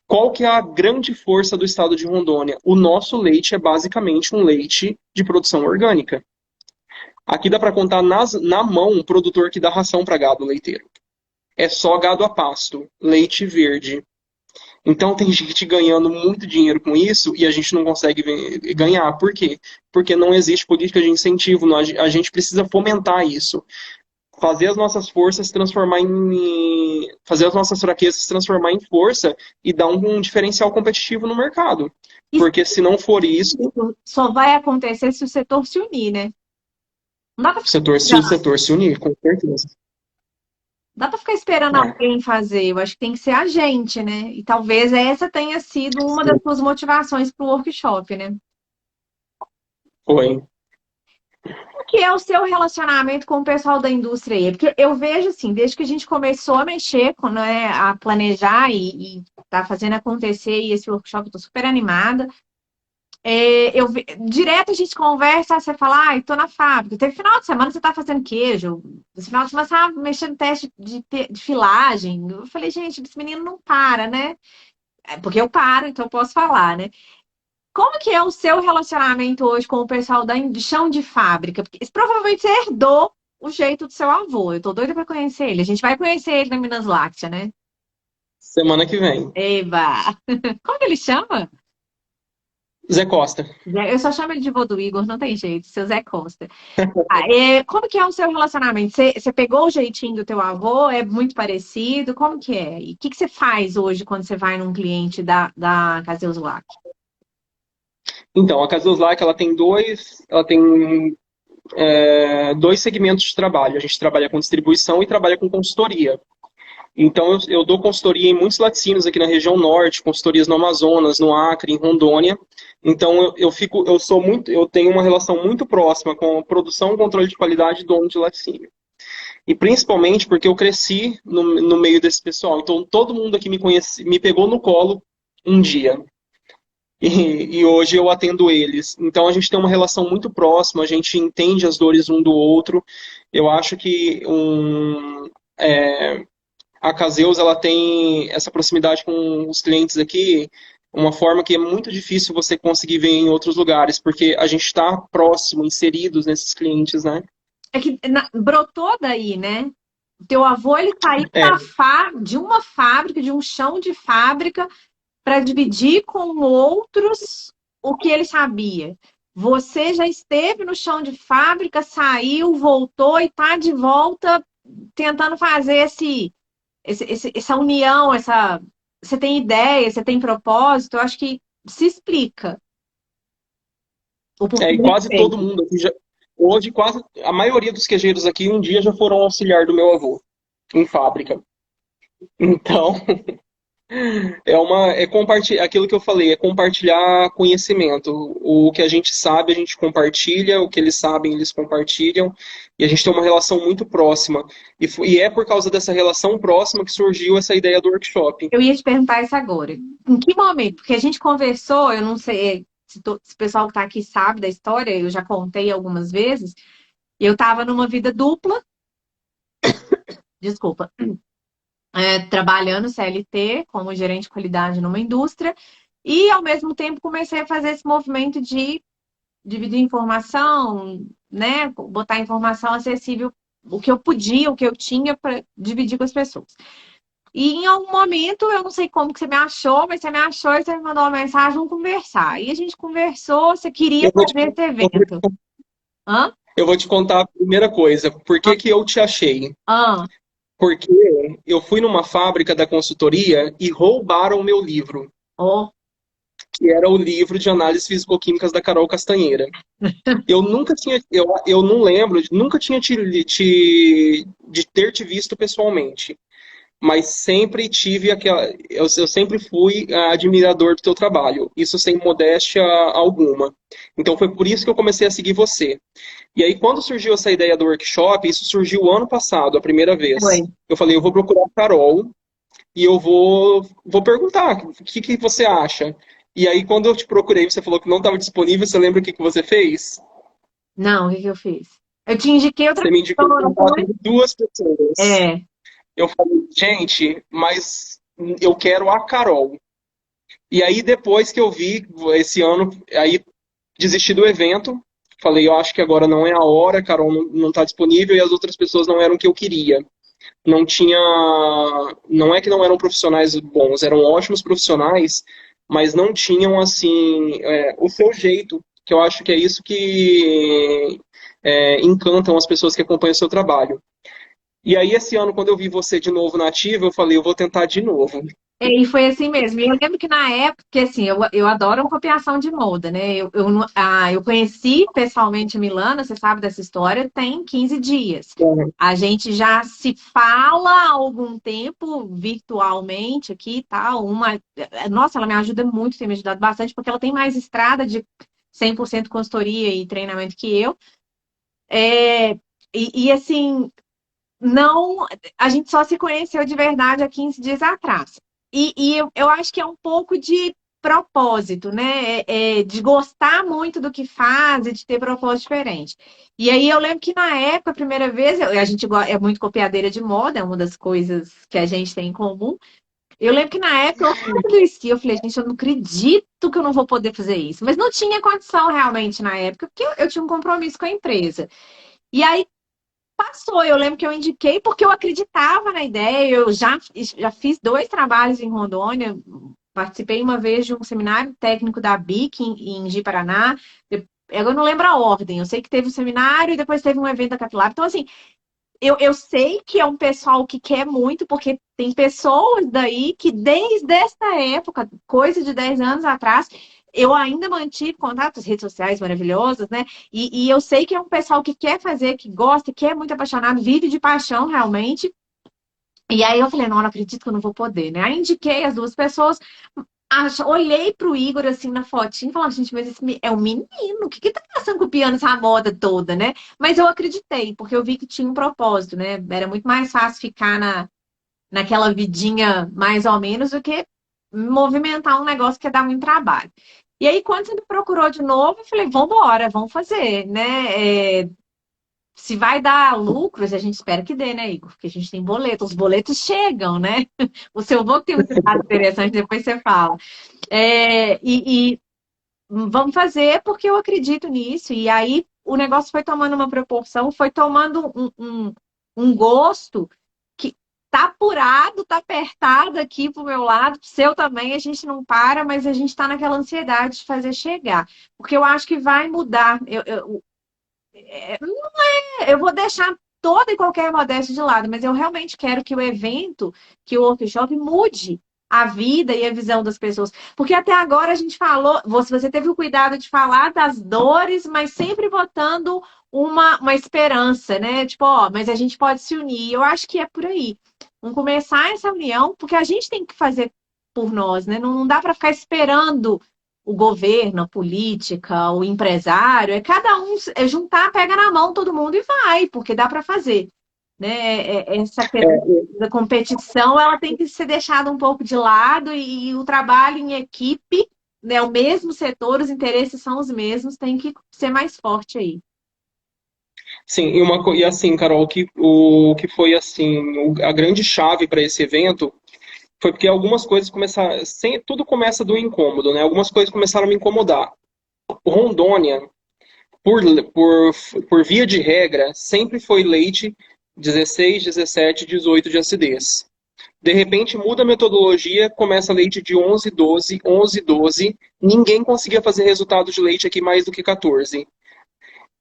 Qual que é a grande força do estado de Rondônia? O nosso leite é basicamente um leite de produção orgânica. Aqui dá para contar na mão um produtor que dá ração para gado leiteiro. É só gado a pasto, leite verde. Então tem gente ganhando muito dinheiro com isso e a gente não consegue ganhar. Por quê? Porque não existe política de incentivo. A gente precisa fomentar isso. Fazer as nossas forças se transformar em. Fazer as nossas fraquezas se transformar em força e dar um diferencial competitivo no mercado. Isso Porque se não for isso, só vai acontecer se o setor se unir, né? Não dá pra se o ficar. setor se unir, com certeza. dá para ficar esperando É, alguém fazer. Eu acho que tem que ser a gente, né? E talvez essa tenha sido uma das sim, suas motivações para o workshop, né? foi. O que é o seu relacionamento com o pessoal da indústria aí? Porque eu vejo assim, desde que a gente começou a mexer, né, a planejar e tá fazendo acontecer, e esse workshop eu tô super animada. Direto a gente conversa, você fala, ai, tô na fábrica. Teve final de semana você tá fazendo queijo, esse final de semana você tá mexendo em teste de filagem. Eu falei, gente, esse menino não para, né? Porque eu paro, então eu posso falar, né? Como que é o seu relacionamento hoje com o pessoal de chão de fábrica? Porque provavelmente você herdou o jeito do seu avô. Eu tô doida pra conhecer ele. A gente vai conhecer ele na Minas Láctea, né? Semana que vem. Eba! Como que ele chama? Zé Costa. Eu só chamo ele de vô do Igor, não tem jeito, seu Zé Costa. Como que é o seu relacionamento? Você pegou o jeitinho do teu avô? É muito parecido? Como que é? E o que você faz hoje quando você vai num cliente da Caseus Lac? Então, a Casoslac, ela tem dois segmentos de trabalho. A gente trabalha com distribuição e trabalha com consultoria. Então, eu dou consultoria em muitos laticínios aqui na região norte, consultorias no Amazonas, no Acre, em Rondônia. Então, eu tenho uma relação muito próxima com a produção, controle de qualidade e dono de laticínio. E principalmente porque eu cresci no meio desse pessoal. Então, todo mundo aqui me pegou no colo um dia. E hoje eu atendo eles. Então a gente tem uma relação muito próxima, a gente entende as dores um do outro. Eu acho que a Caseus ela tem essa proximidade com os clientes aqui, uma forma que é muito difícil você conseguir ver em outros lugares, porque a gente está próximo, inseridos nesses clientes, né? É que brotou daí, né? Teu avô, ele saiu É, de uma fábrica, de um chão de fábrica, para dividir com outros o que ele sabia. Você já esteve no chão de fábrica, saiu, voltou e está de volta tentando fazer essa união, você tem ideia, você tem propósito, eu acho que se explica o porquê e ele quase fez. todo mundo aqui hoje quase a maioria dos queijeiros aqui um dia já foram auxiliar do meu avô em fábrica. Então, aquilo que eu falei, é compartilhar conhecimento. O que a gente sabe, a gente compartilha, o que eles sabem, eles compartilham, e a gente tem uma relação muito próxima. E é por causa dessa relação próxima que surgiu essa ideia do workshop. Eu ia te perguntar isso agora. Em que momento? Porque a gente conversou, eu não sei se o pessoal que está aqui sabe da história, eu já contei algumas vezes. Eu estava numa vida dupla, desculpa, trabalhando CLT como gerente de qualidade numa indústria, e ao mesmo tempo comecei a fazer esse movimento de dividir informação, né? Botar informação acessível, o que eu podia, o que eu tinha para dividir com as pessoas. E em algum momento, eu não sei como que você me achou, mas você me achou e você me mandou uma mensagem, vamos conversar. E a gente conversou, você queria Eu vou te, fazer esse eu vou evento. Hã? eu vou te contar a primeira coisa. Por Hã? que que eu te achei? Hã? Porque eu fui numa fábrica da consultoria e roubaram o meu livro, Ó. que era o livro de análises físico-químicas da Carol Castanheira. Eu nunca tinha, eu não lembro, nunca tinha de ter te visto pessoalmente, mas sempre tive eu sempre fui admirador do teu trabalho, isso sem modéstia alguma. Então foi por isso que eu comecei a seguir você. E aí quando surgiu essa ideia do workshop, isso surgiu ano passado, a primeira Foi. vez. Eu falei, eu vou procurar a Carol e eu vou perguntar o que você acha. E aí, quando eu te procurei, você falou que não estava disponível. Você lembra o que você fez? Não, o que que eu fiz? Eu te indiquei outra Você me indicou o pessoa, não contato foi? de duas pessoas. É. Eu falei, gente, mas eu quero a Carol. E aí, depois que eu vi esse ano, aí desisti do evento. Falei, eu acho que agora não é a hora, a Carol não está disponível e as outras pessoas não eram o que eu queria. Não tinha. Não é que não eram profissionais bons, eram ótimos profissionais, mas não tinham, assim, o seu jeito, que eu acho que é isso que encantam as pessoas que acompanham o seu trabalho. E aí, esse ano, quando eu vi você de novo na ativa, eu falei, eu vou tentar de novo. E foi assim mesmo. E eu lembro que na época, que assim, eu adoro uma copiação de moda, né? Eu conheci pessoalmente a Milana, você sabe dessa história, tem 15 dias. Uhum. A gente já se fala há algum tempo virtualmente aqui e tal. Nossa, ela me ajuda muito, tem me ajudado bastante, porque ela tem mais estrada de 100% consultoria e treinamento que eu. É, assim, não, a gente só se conheceu de verdade há 15 dias atrás. Eu acho que é um pouco de propósito, né? De gostar muito do que faz e de ter propósito diferente. E aí eu lembro que na época, a primeira vez, a gente é muito copiadeira de moda, é uma das coisas que a gente tem em comum. Eu lembro que na época eu amadureci, eu falei, gente, eu não acredito que eu não vou poder fazer isso. Mas não tinha condição realmente na época, porque eu tinha um compromisso com a empresa. E aí passou. Eu lembro que eu indiquei porque eu acreditava na ideia. Eu já fiz 2 trabalhos em Rondônia. Participei uma vez de um seminário técnico da BIC em Ji-Paraná. Eu não lembro a ordem. Eu sei que teve um seminário e depois teve um evento da Capilar. Então, assim, eu sei que é um pessoal que quer muito, porque tem pessoas daí que desde essa época, coisa de 10 anos atrás, eu ainda mantive contatos, redes sociais maravilhosas, né? E eu sei que é um pessoal que quer fazer, que gosta, que é muito apaixonado, vive de paixão realmente. E aí eu falei, não acredito que eu não vou poder, né? Aí indiquei as 2 pessoas, olhei pro Igor assim na fotinha e falei, gente, mas esse é um menino, o que que tá passando copiando essa moda toda, né? Mas eu acreditei, porque eu vi que tinha um propósito, né? Era muito mais fácil ficar naquela vidinha mais ou menos do que movimentar um negócio que ia dar muito trabalho. E aí, quando você me procurou de novo, eu falei, vamos embora, vamos fazer, né? Se vai dar lucros, a gente espera que dê, né, Igor? Porque a gente tem boleto, os boletos chegam, né? O seu avô tem um dado interessante, depois você fala. E vamos fazer porque eu acredito nisso. E aí o negócio foi tomando uma proporção, foi tomando um gosto que tá apurado, tá apertado aqui pro meu lado, pro seu também, a gente não para, mas a gente tá naquela ansiedade de fazer chegar. Porque eu acho que vai mudar. Eu vou deixar toda e qualquer modéstia de lado, mas eu realmente quero que o evento, que o workshop mude a vida e a visão das pessoas. Porque até agora a gente falou, você teve o cuidado de falar das dores, mas sempre botando uma esperança, né? Tipo, ó, mas a gente pode se unir. Eu acho que é por aí. Vamos começar essa união, porque a gente tem que fazer por nós, né? Não dá para ficar esperando o governo, a política, o empresário, é cada um juntar, pega na mão todo mundo e vai, porque dá para fazer. Né? Essa questão da competição, ela tem que ser deixada um pouco de lado e o trabalho em equipe, né, o mesmo setor, os interesses são os mesmos, tem que ser mais forte aí. Sim, e assim, Carol, o que foi assim, a grande chave para esse evento foi porque algumas coisas começaram, tudo começa do incômodo, né? Algumas coisas começaram a me incomodar. O Rondônia, por, por, por via de regra, sempre foi leite 16, 17, 18 de acidez. De repente muda a metodologia, começa leite de 11, 12, 11, 12. Ninguém conseguia fazer resultado de leite aqui mais do que 14.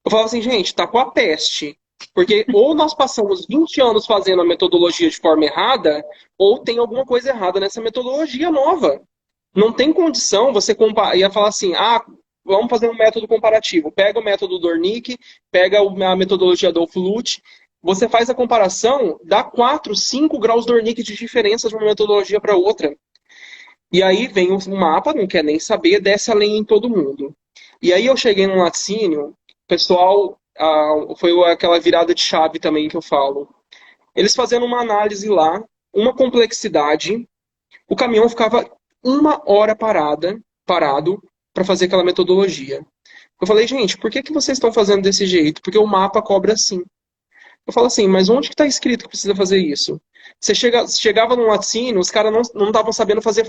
Eu falava assim, gente, tá com a peste. Porque ou nós passamos 20 anos fazendo a metodologia de forma errada, ou tem alguma coisa errada nessa metodologia nova. Não tem condição você ia falar assim, vamos fazer um método comparativo. Pega o método do Dornick, pega a metodologia do Lute, você faz a comparação, dá 4, 5 graus Dornick de diferença de uma metodologia para outra. E aí vem um mapa, não quer nem saber, desce a lenha em todo mundo. E aí eu cheguei no laticínio, pessoal, foi aquela virada de chave também que eu falo. Eles fazendo uma análise lá, uma complexidade, o caminhão ficava 1 hora parado, para fazer aquela metodologia. Eu falei, gente, por que vocês estão fazendo desse jeito? Porque o mapa cobra assim. Eu falo assim, mas onde que está escrito que precisa fazer isso? Chegava no laticínio, os caras não estavam sabendo fazer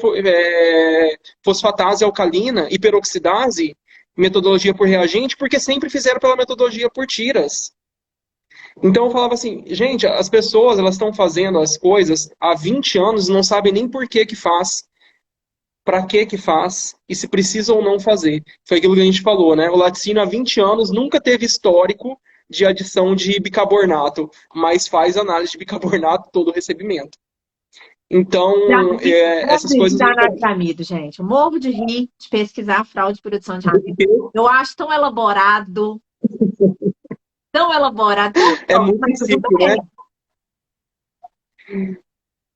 fosfatase alcalina e peroxidase, metodologia por reagente, porque sempre fizeram pela metodologia por tiras. Então eu falava assim, gente, as pessoas elas estão fazendo as coisas há 20 anos e não sabem nem por que faz, para que faz e se precisa ou não fazer. Foi aquilo que a gente falou, né? O laticínio há 20 anos nunca teve histórico de adição de bicarbonato, mas faz análise de bicarbonato todo o recebimento. Já Então, vi essas podre de coisas me danado incomodam. de amido, gente. Eu morro de rir de pesquisar fraude de produção de amido. Eu acho tão elaborado, tão É pronto, muito mas tudo chique, né? bem.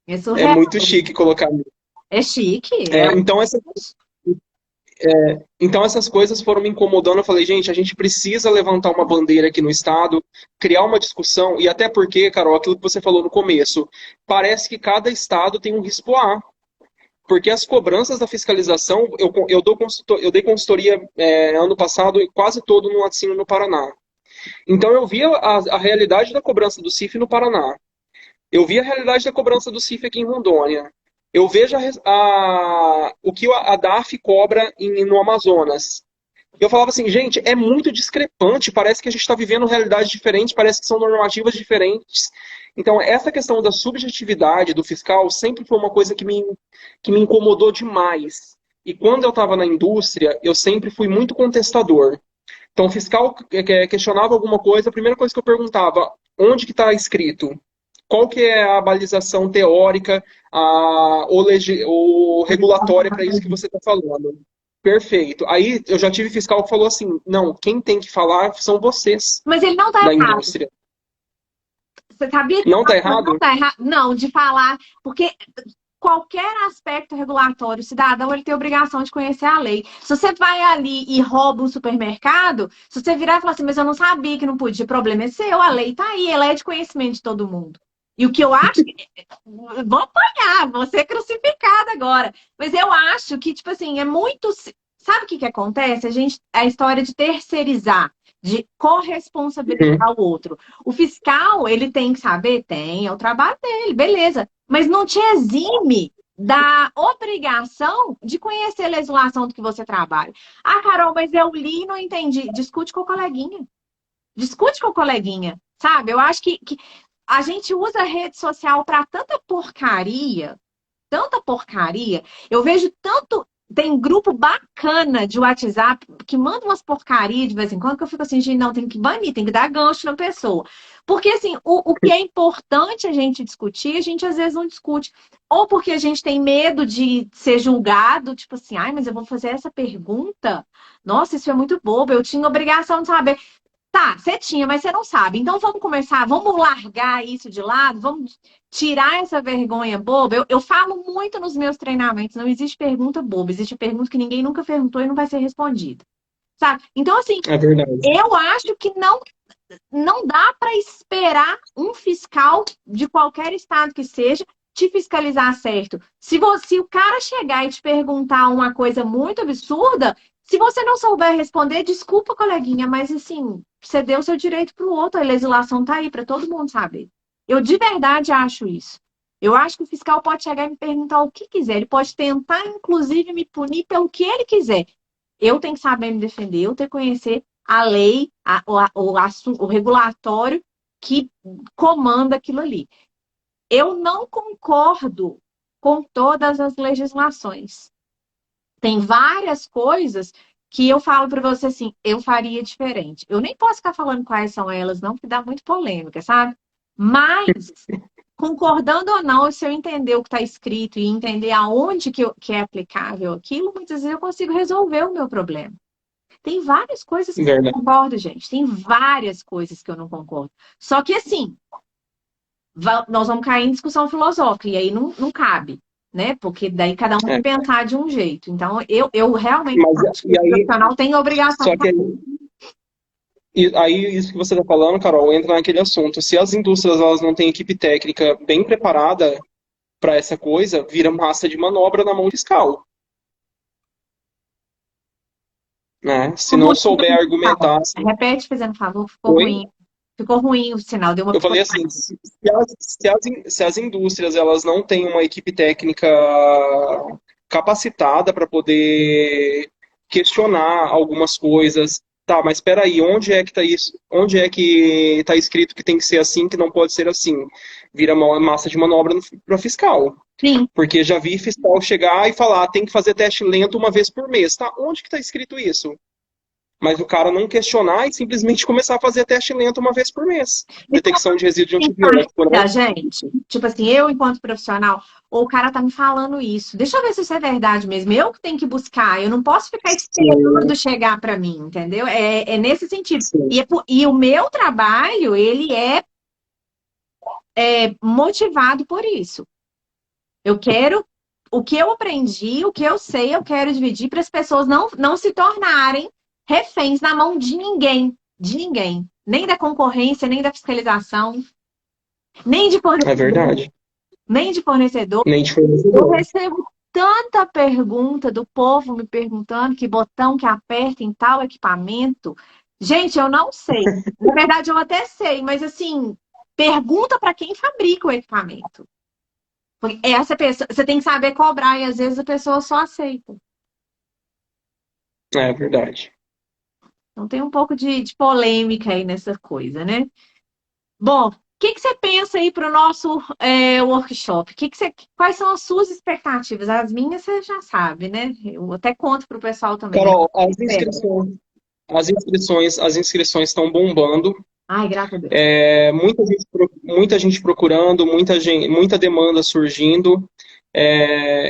É É surreal. muito chique colocar. É chique. É, então essas coisas foram me incomodando. Eu falei, gente, a gente precisa levantar uma bandeira aqui no estado, criar uma discussão, e até porque, Carol, aquilo que você falou no começo, parece que cada estado tem um risco A. Porque as cobranças da fiscalização, eu dei consultoria ano passado quase todo no ensino no Paraná. Então eu via a realidade da cobrança do CIF no Paraná. Eu vi a realidade da cobrança do CIF aqui em Rondônia. Eu vejo o que a DAF cobra no Amazonas. Eu falava assim, gente, é muito discrepante, parece que a gente está vivendo realidades diferentes, parece que são normativas diferentes. Então, essa questão da subjetividade do fiscal sempre foi uma coisa que me incomodou demais. E quando eu estava na indústria, eu sempre fui muito contestador. Então, o fiscal questionava alguma coisa, a primeira coisa que eu perguntava, onde que está escrito? Qual que é a balização teórica ou regulatória para isso que você está falando? Perfeito. Aí eu já tive fiscal que falou assim: não, quem tem que falar são vocês Mas ele não tá da errado. indústria. Você sabia que Não está não errado? tá errado? Não, de falar, porque qualquer aspecto regulatório, o cidadão ele tem obrigação de conhecer a lei. Se você vai ali e rouba um supermercado, se você virar e falar assim, mas eu não sabia que não podia, o problema é seu, a lei tá aí, ela é de conhecimento de todo mundo. E o que eu acho, vão apanhar, vão ser crucificados agora. Mas eu acho que, tipo assim, é muito. Sabe o que que acontece? A história de terceirizar, de Uhum. corresponsabilizar o outro. O fiscal, ele tem que saber? Tem, é o trabalho dele, beleza. Mas não te exime da obrigação de conhecer a legislação do que você trabalha. Ah, Carol, mas eu li e não entendi. Discute com o coleguinha. Discute com o coleguinha, sabe? Eu acho que a gente usa a rede social para tanta porcaria, tanta porcaria. Eu vejo tanto. Tem grupo bacana de WhatsApp que manda umas porcarias de vez em quando que eu fico assim, gente, não, tem que banir, tem que dar gancho na pessoa. Porque, assim, o que é importante a gente discutir, a gente às vezes não discute. Ou porque a gente tem medo de ser julgado, tipo assim, ai, mas eu vou fazer essa pergunta? Nossa, isso é muito bobo, eu tinha obrigação de saber. Tá, você tinha, mas você não sabe. Então vamos começar, vamos largar isso de lado, vamos tirar essa vergonha boba. Eu falo muito nos meus treinamentos, não existe pergunta boba, existe pergunta que ninguém nunca perguntou e não vai ser respondida. Sabe? Então, assim, É verdade. eu acho que não dá para esperar um fiscal de qualquer estado que seja te fiscalizar certo. Se o cara chegar e te perguntar uma coisa muito absurda, se você não souber responder, desculpa, coleguinha, mas assim, você deu seu direito para o outro, a legislação está aí para todo mundo saber. Eu de verdade acho isso. Eu acho que o fiscal pode chegar e me perguntar o que quiser. Ele pode tentar, inclusive, me punir pelo que ele quiser. Eu tenho que saber me defender, eu tenho que conhecer a lei, o regulatório que comanda aquilo ali. Eu não concordo com todas as legislações. Tem várias coisas que eu falo para você assim, eu faria diferente. Eu nem posso ficar falando quais são elas, não, porque dá muito polêmica, sabe? Mas, concordando ou não, se eu entender o que está escrito e entender aonde que é aplicável aquilo, muitas vezes eu consigo resolver o meu problema. Tem várias coisas que eu não Verdade. concordo, gente. Tem várias coisas que eu não concordo. Só que, assim, nós vamos cair em discussão filosófica, e aí não cabe, né? Porque daí cada um vai É. pensar de um jeito. Então, eu realmente Mas acho que e o aí, profissional tem a obrigação. só que aí isso que você está falando, Carol, entra naquele assunto. Se as indústrias elas não têm equipe técnica bem preparada para essa coisa, vira massa de manobra na mão fiscal, né? Se não souber argumentar, assim, Repete, fazendo favor, ficou oi? ruim. Ficou ruim o sinal, deu uma Eu falei picotada. assim, se as indústrias elas não têm uma equipe técnica capacitada para poder questionar algumas coisas, tá, mas espera aí, onde é que está isso? Onde é que está escrito que tem que ser assim, que não pode ser assim? Vira uma massa de manobra para fiscal. Sim, Porque já vi fiscal chegar e falar, tem que fazer teste lento uma vez por mês, tá? Onde que está escrito isso? mas o cara não questionar e simplesmente começar a fazer teste lento uma vez por mês. E Detecção de resíduo de antibiótico, né? influencia a gente, tipo assim, eu enquanto profissional, ou o cara tá me falando isso, deixa eu ver se isso é verdade mesmo, eu que tenho que buscar, eu não posso ficar Sim, esperando chegar para mim, entendeu? É nesse sentido. sim. E o meu trabalho, ele é motivado por isso. Eu quero o que eu aprendi, o que eu sei, eu quero dividir para as pessoas não se tornarem reféns na mão de ninguém, nem da concorrência, nem da fiscalização, nem de É fornecedor, verdade. nem de fornecedor. Nem de Eu fornecedor. recebo tanta pergunta do povo me perguntando que botão que aperta em tal equipamento. Gente, eu não sei. Na verdade, eu até sei, mas assim, pergunta para quem fabrica o equipamento. Porque essa pessoa, você tem que saber cobrar e às vezes a pessoa só aceita. É verdade. Então tem um pouco de polêmica aí nessa coisa, né? Bom, o que que você pensa aí para o nosso workshop? Quais são as suas expectativas? As minhas você já sabe, né? Eu até conto para o pessoal também. Carol, Espera. as inscrições estão bombando. Ai, graças a Deus. Muita gente procurando, muita demanda surgindo.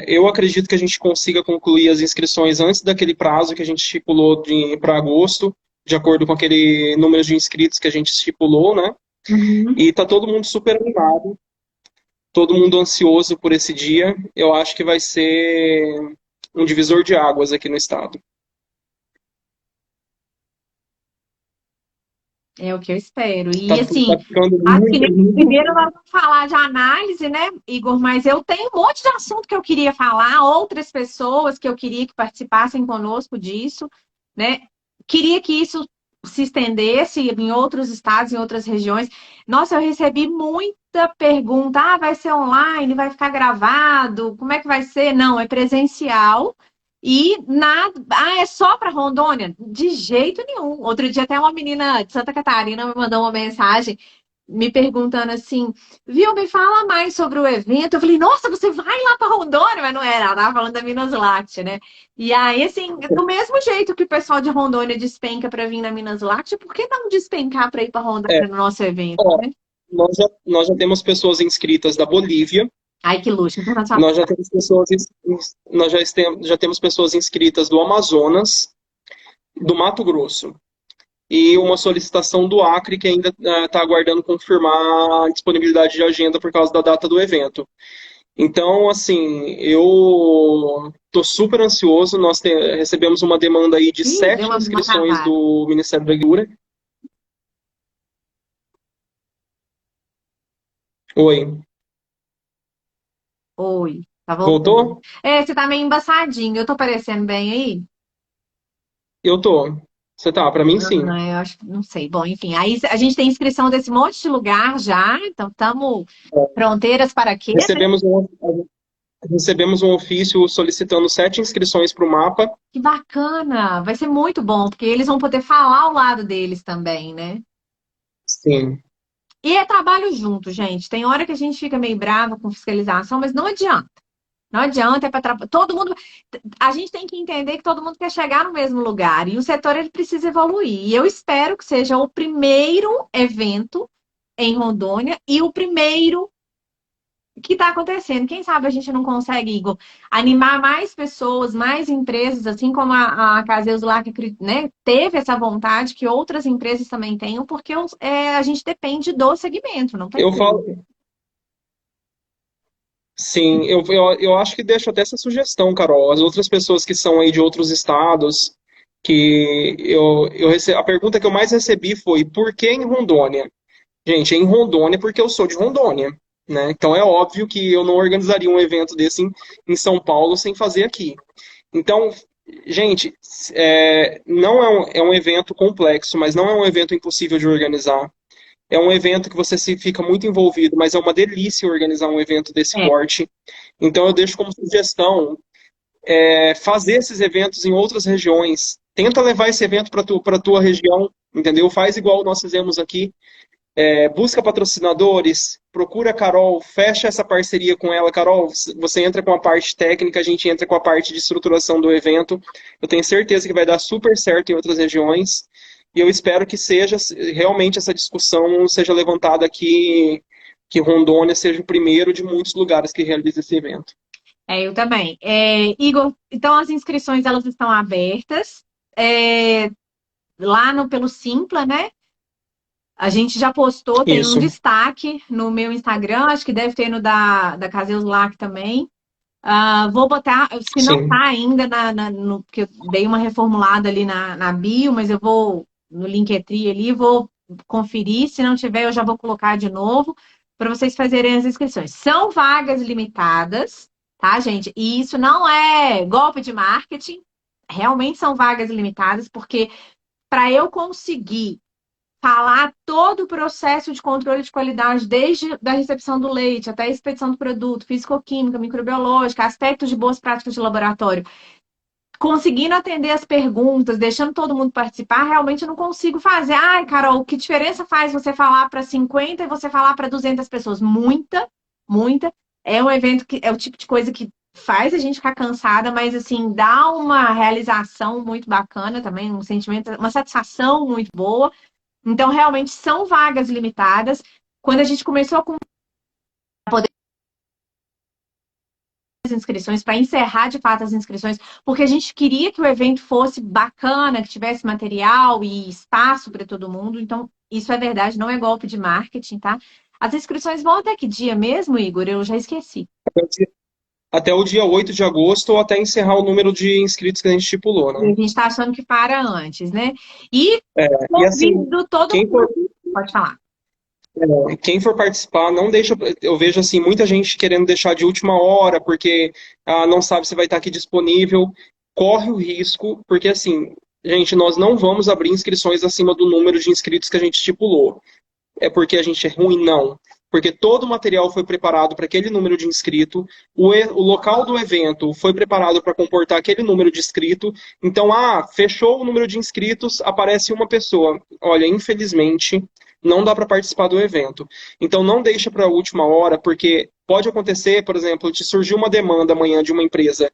Eu acredito que a gente consiga concluir as inscrições antes daquele prazo que a gente estipulou para agosto, de acordo com aquele número de inscritos que a gente estipulou, né? Uhum. E tá todo mundo super animado, todo mundo ansioso por esse dia. Eu acho que vai ser um divisor de águas aqui no estado. É o que eu espero. Tá, E assim, tá ficando acho que muita gente. primeiro nós vamos falar de análise, né, Igor? Mas eu tenho um monte de assunto que eu queria falar, outras pessoas que eu queria que participassem conosco disso, né? Queria que isso se estendesse em outros estados, em outras regiões. Nossa, eu recebi muita pergunta. Ah, vai ser online, vai ficar gravado? Como é que vai ser? Não, é presencial. E nada. Ah, é só para Rondônia? De jeito nenhum. Outro dia, até uma menina de Santa Catarina me mandou uma mensagem me perguntando assim: viu, me fala mais sobre o evento. Eu falei: nossa, você vai lá para Rondônia? Mas não era, ela tava falando da Minas Láctea, né? E aí, assim, do mesmo jeito que o pessoal de Rondônia despenca para vir na Minas Láctea, por que não despencar para ir para É, Rondônia no nosso evento, ó, né? nós já temos pessoas inscritas da Bolívia. Ai, que luxo, internacional. Nós já temos pessoas, já temos pessoas inscritas do Amazonas, do Mato Grosso, e uma solicitação do Acre que ainda está aguardando confirmar a disponibilidade de agenda por causa da data do evento. Então, assim, eu estou super ansioso. Recebemos uma demanda aí de Ih, deu 7 uma inscrições travada. do Ministério da Agricultura. Oi, Oi, tá voltando. voltou? É, você tá meio embaçadinho. Eu tô parecendo bem aí? Eu tô. Você tá? Para mim, sim. Ah, eu acho que não sei. Bom, enfim, aí a gente tem inscrição desse monte de lugar já, então estamos fronteiras para quê, né? Recebemos um, recebemos um ofício solicitando 7 inscrições para o mapa. Que bacana! Vai ser muito bom, porque eles vão poder falar ao lado deles também, né? Sim. E é trabalho junto, gente. Tem hora que a gente fica meio brava com fiscalização, mas não adianta. Não adianta, é para todo mundo. A gente tem que entender que todo mundo quer chegar no mesmo lugar e o setor ele precisa evoluir. E eu espero que seja o primeiro evento em Rondônia e o primeiro que está acontecendo. Quem sabe a gente não consegue, Igor, animar mais pessoas, mais empresas, assim como a Caseus lá, que né, teve essa vontade, que outras empresas também tenham, porque a gente depende do segmento, não tem Eu falo, jeito. sim, eu acho que deixo até essa sugestão, Carol. As outras pessoas que são aí de outros estados, a pergunta que eu mais recebi foi: por que em Rondônia? Gente, em Rondônia porque eu sou de Rondônia, né? Então é óbvio que eu não organizaria um evento desse em São Paulo sem fazer aqui. Então, gente, não é um evento complexo, mas não é um evento impossível de organizar. É um evento que você se fica muito envolvido, mas é uma delícia organizar um evento desse É, porte. Então eu deixo como sugestão fazer esses eventos em outras regiões. Tenta levar esse evento para tua região, entendeu? Faz igual nós fizemos aqui. busca patrocinadores, procura a Carol, fecha essa parceria com ela. Carol, você entra com a parte técnica, a gente entra com a parte de estruturação do evento. Eu tenho certeza que vai dar super certo em outras regiões. E eu espero que seja realmente essa discussão seja levantada aqui, que Rondônia seja o primeiro de muitos lugares que realiza esse evento. Eu também. Igor, então as inscrições elas estão abertas lá no, pelo Simpla, né? A gente já postou, tem um Isso, destaque no meu Instagram, acho que deve ter no da Caseus Lac também. Vou botar, se não sim. tá ainda, porque eu dei uma reformulada ali na bio, mas eu vou no Linktree ali, vou conferir. Se não tiver, eu já vou colocar de novo para vocês fazerem as inscrições. São vagas limitadas, tá, gente? E isso não é golpe de marketing, realmente são vagas limitadas, porque para eu conseguir falar todo o processo de controle de qualidade, desde a recepção do leite até a expedição do produto, físico-química, microbiológica, aspectos de boas práticas de laboratório, conseguindo atender as perguntas, deixando todo mundo participar, realmente eu não consigo fazer. Ai, Carol, que diferença faz você falar para 50 e você falar para 200 pessoas? Muita, muita. É um evento que é o tipo de coisa que faz a gente ficar cansada, mas assim, dá uma realização muito bacana também, um sentimento, uma satisfação muito boa. Então, realmente, são vagas limitadas. Quando a gente começou com poder as inscrições, para encerrar de fato as inscrições, porque a gente queria que o evento fosse bacana, que tivesse material e espaço para todo mundo. Então, isso é verdade, não é golpe de marketing, tá? As inscrições vão até que dia mesmo, Igor? Eu já esqueci. Até o dia 8 de agosto ou até encerrar o número de inscritos que a gente estipulou, E a né? gente está achando que para antes, né? E E assim, convido todo quem for mundo. Pode falar. Quem for participar, não deixa. Eu vejo assim muita gente querendo deixar de última hora porque não sabe se vai estar aqui disponível. Corre o risco, porque assim, gente, nós não vamos abrir inscrições acima do número de inscritos que a gente estipulou. É porque a gente é ruim, não. Porque todo o material foi preparado para aquele número de inscrito, o local do evento foi preparado para comportar aquele número de inscrito. Então, fechou o número de inscritos, aparece uma pessoa. Olha, infelizmente, não dá para participar do evento. Então, não deixa para a última hora, porque pode acontecer, por exemplo, te surgiu uma demanda amanhã de uma empresa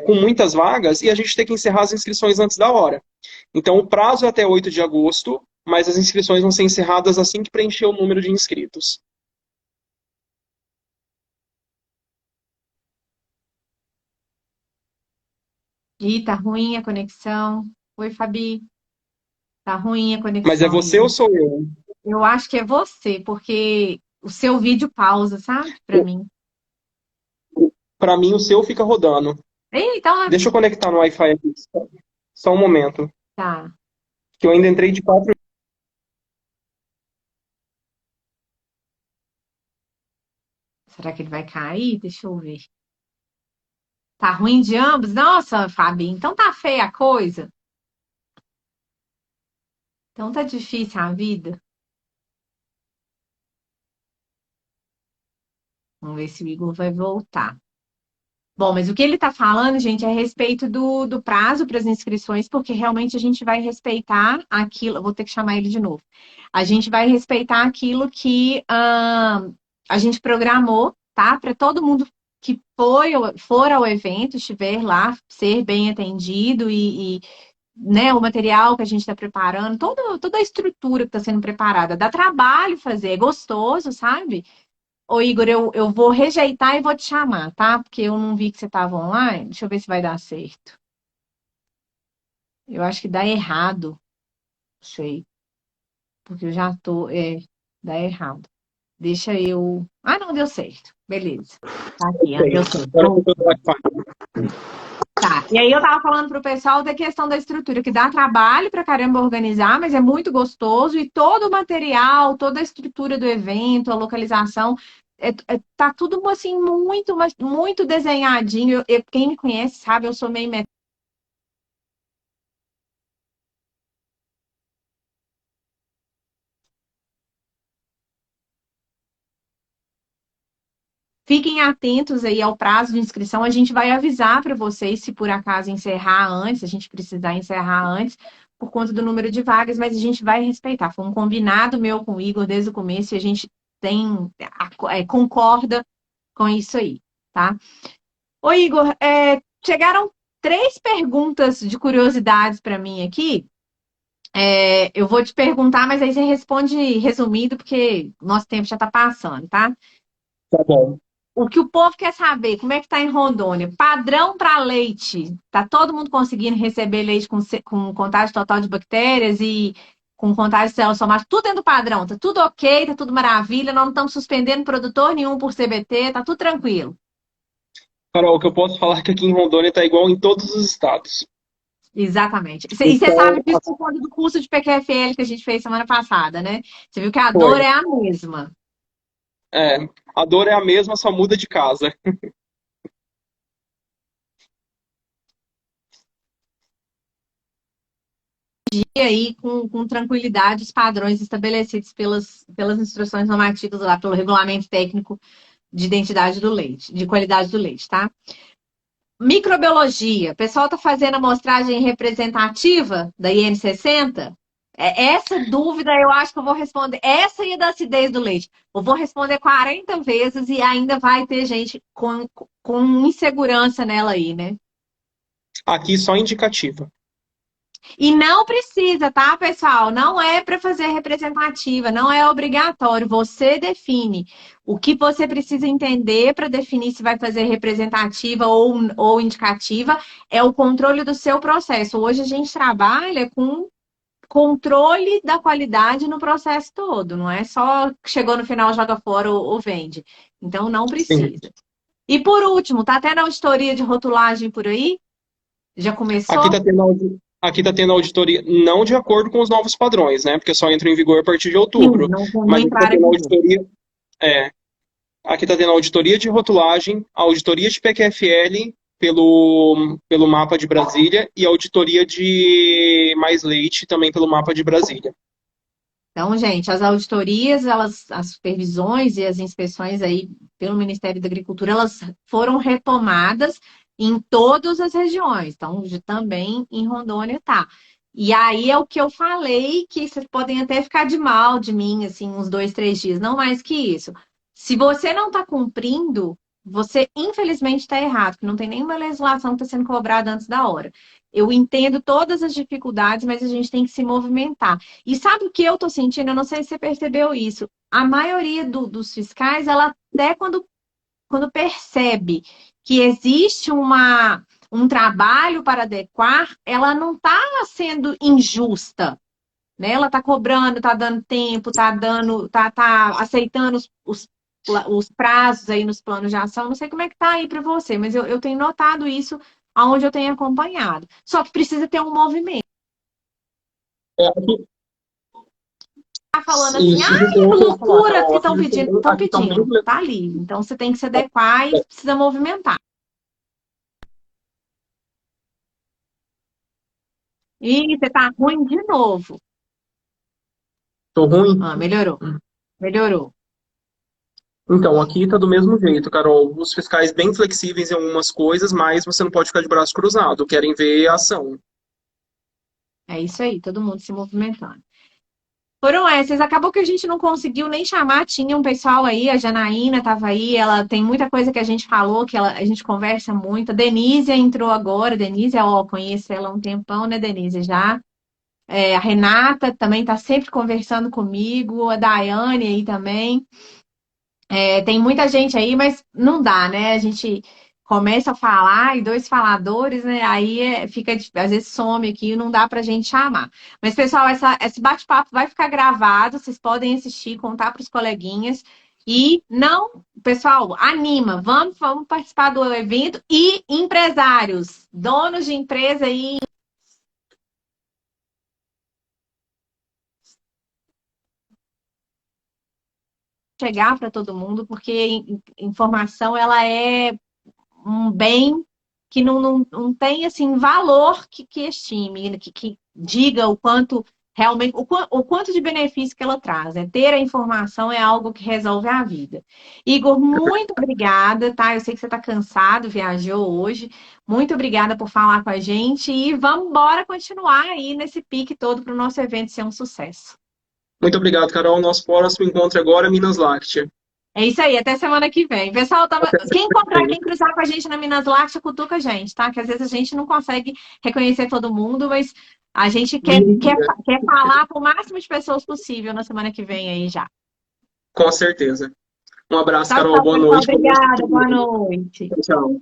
com muitas vagas e a gente tem que encerrar as inscrições antes da hora. Então, o prazo é até 8 de agosto, mas as inscrições vão ser encerradas assim que preencher o número de inscritos. Ih, tá ruim a conexão. Oi, Fabi. Tá ruim a Mas é conexão, você ou Igor. sou eu? Eu acho que é você, porque o seu vídeo pausa, sabe? Pra mim. Para mim, o seu fica rodando. Então, Deixa eu conectar no Wi-Fi aqui. Só um momento. tá. Que eu ainda entrei de 4. Será que ele vai cair? Deixa eu ver. Tá ruim de ambos? Nossa, Fabi, então tá feia a coisa. Então tá difícil a vida. Vamos ver se o Igor vai voltar. Bom, mas o que ele está falando, gente, é a respeito do prazo para as inscrições, porque realmente a gente vai respeitar aquilo. Vou ter que chamar ele de novo. A gente vai respeitar aquilo que a gente programou, tá? Para todo mundo que for ao evento, estiver lá, ser bem atendido né, o material que a gente está preparando, toda a estrutura que está sendo preparada. Dá trabalho fazer, é gostoso, sabe? Ô, Igor, eu vou rejeitar e vou te chamar, tá? Porque eu não vi que você estava online. Deixa eu ver se vai dar certo. Eu acho que dá errado. Não sei. Porque eu já tô. Dá errado. Deixa eu. Ah, não, deu certo. Beleza. Tá aqui, deu certo. Agora eu tô no Wi-Fi. Tá. E aí eu tava falando pro pessoal da questão da estrutura, que dá trabalho pra caramba organizar, mas é muito gostoso e todo o material, toda a estrutura do evento, a localização, tá tudo assim muito, mas muito desenhadinho. Quem me conhece sabe, eu sou meio Fiquem atentos aí ao prazo de inscrição. A gente vai avisar para vocês se por acaso encerrar antes, a gente precisar encerrar antes, por conta do número de vagas, mas a gente vai respeitar. Foi um combinado meu com o Igor desde o começo e a gente concorda com isso aí, tá? Ô, Igor, chegaram 3 perguntas de curiosidades para mim aqui. Eu vou te perguntar, mas aí você responde resumido, porque nosso tempo já está passando, tá? Tá bom. O que o povo quer saber, como é que tá em Rondônia? Padrão para leite. Tá todo mundo conseguindo receber leite com contagem total de bactérias e com contagem de células somáticas, tudo dentro do padrão. Tá tudo ok, tá tudo maravilha, nós não estamos suspendendo produtor nenhum por CBT, tá tudo tranquilo. Carol, o que eu posso falar é que aqui em Rondônia tá igual em todos os estados. Exatamente. E você Então, sabe disso por conta do curso de PQFL que a gente fez semana passada, né? Você viu que a dor foi. é a mesma. É, a dor é a mesma, só muda de casa. E aí, com tranquilidade, os padrões estabelecidos pelas instruções normativas lá, pelo regulamento técnico de identidade do leite, de qualidade do leite, tá? Microbiologia. O pessoal está fazendo a amostragem representativa da IN60? Essa dúvida eu acho que eu vou responder. Essa e a da acidez do leite. Eu vou responder 40 vezes e ainda vai ter gente com insegurança nela aí, né? Aqui só indicativa. E não precisa, tá, pessoal? Não é para fazer representativa, não é obrigatório. Você define o que você precisa entender para definir se vai fazer representativa ou indicativa, é o controle do seu processo. Hoje a gente trabalha com controle da qualidade no processo todo, não é só chegou no final, joga fora ou vende. Então não Sim. precisa. E por último, tá tendo auditoria de rotulagem por aí? Já Aqui começou? está tendo, aqui tá tendo auditoria, não de acordo com os novos padrões, né? Porque só entra em vigor a partir de Sim, outubro. não Mas aqui está entraram em tendo vigor. auditoria, é, aqui está tendo auditoria de rotulagem, auditoria de PQFL pelo mapa de Brasília e auditoria de mais leite também pelo mapa de Brasília. Então, gente, as auditorias, as supervisões e as inspeções aí pelo Ministério da Agricultura, elas foram retomadas em todas as regiões. Então, também em Rondônia tá. E aí é o que eu falei, que vocês podem até ficar de mal de mim, assim, uns 2, 3 dias, não mais que isso. Se você não está cumprindo, você infelizmente está errado, que não tem nenhuma legislação que está sendo cobrada antes da hora. Eu entendo todas as dificuldades, mas a gente tem que se movimentar. E sabe o que eu tô sentindo? Eu não sei se você percebeu isso. A maioria dos fiscais, ela até quando percebe que existe um trabalho para adequar, ela não está sendo injusta, né? Ela está cobrando, está dando tempo, tá aceitando os prazos aí nos planos de ação. Não sei como é que tá aí para você, mas eu tenho notado isso aonde eu tenho acompanhado. Só que precisa ter um movimento. É, aqui, Tá falando assim, isso ai, é é o que eu ia falar, loucura Carol. que estão pedindo. Estão Aqui estão bem. pedindo, tá ali. Então você tem que se adequar e precisa movimentar. E você tá ruim de novo. Tô ruim? Ah, melhorou. Melhorou. Então, aqui tá do mesmo jeito, Carol. Os fiscais bem flexíveis em algumas coisas, mas você não pode ficar de braço cruzado. Querem ver a ação. É isso aí, todo mundo se movimentando. Foram essas. Acabou que a gente não conseguiu nem chamar. Tinha um pessoal aí, a Janaína estava aí. Ela tem muita coisa que a gente falou, a gente conversa muito. A Denise entrou agora. Denise, ó, conheço ela há um tempão, né, Denise? Já. A Renata também está sempre conversando comigo. A Daiane aí também. Tem muita gente aí, mas não dá, né? A gente começa a falar e 2 faladores, né? Aí às vezes some aqui e não dá pra gente chamar. Mas, pessoal, esse bate-papo vai ficar gravado, vocês podem assistir, contar para os coleguinhas. E não, pessoal, anima, vamos participar do evento. E empresários, donos de empresa aí, chegar para todo mundo, porque informação ela é um bem que não tem assim valor que estime, que diga o quanto realmente o quanto de benefício que ela traz, né? Ter a informação é algo que resolve a vida. Igor, muito obrigada, tá? Eu sei que você está cansado, viajou hoje. Muito obrigada por falar com a gente e vamos embora continuar aí nesse pique todo para o nosso evento ser um sucesso. Muito obrigado, Carol. Nosso próximo encontro agora é Minas Láctea. É isso aí, até semana que vem. Pessoal, quem encontrar, quem cruzar com a gente na Minas Láctea, cutuca a gente, tá? Que às vezes a gente não consegue reconhecer todo mundo, mas a gente quer falar com o máximo de pessoas possível na semana que vem aí já. Com certeza. Um abraço, Tchau, Carol. tchau, Boa pessoal. noite. Bom Obrigada. Boa dia. noite. Tchau.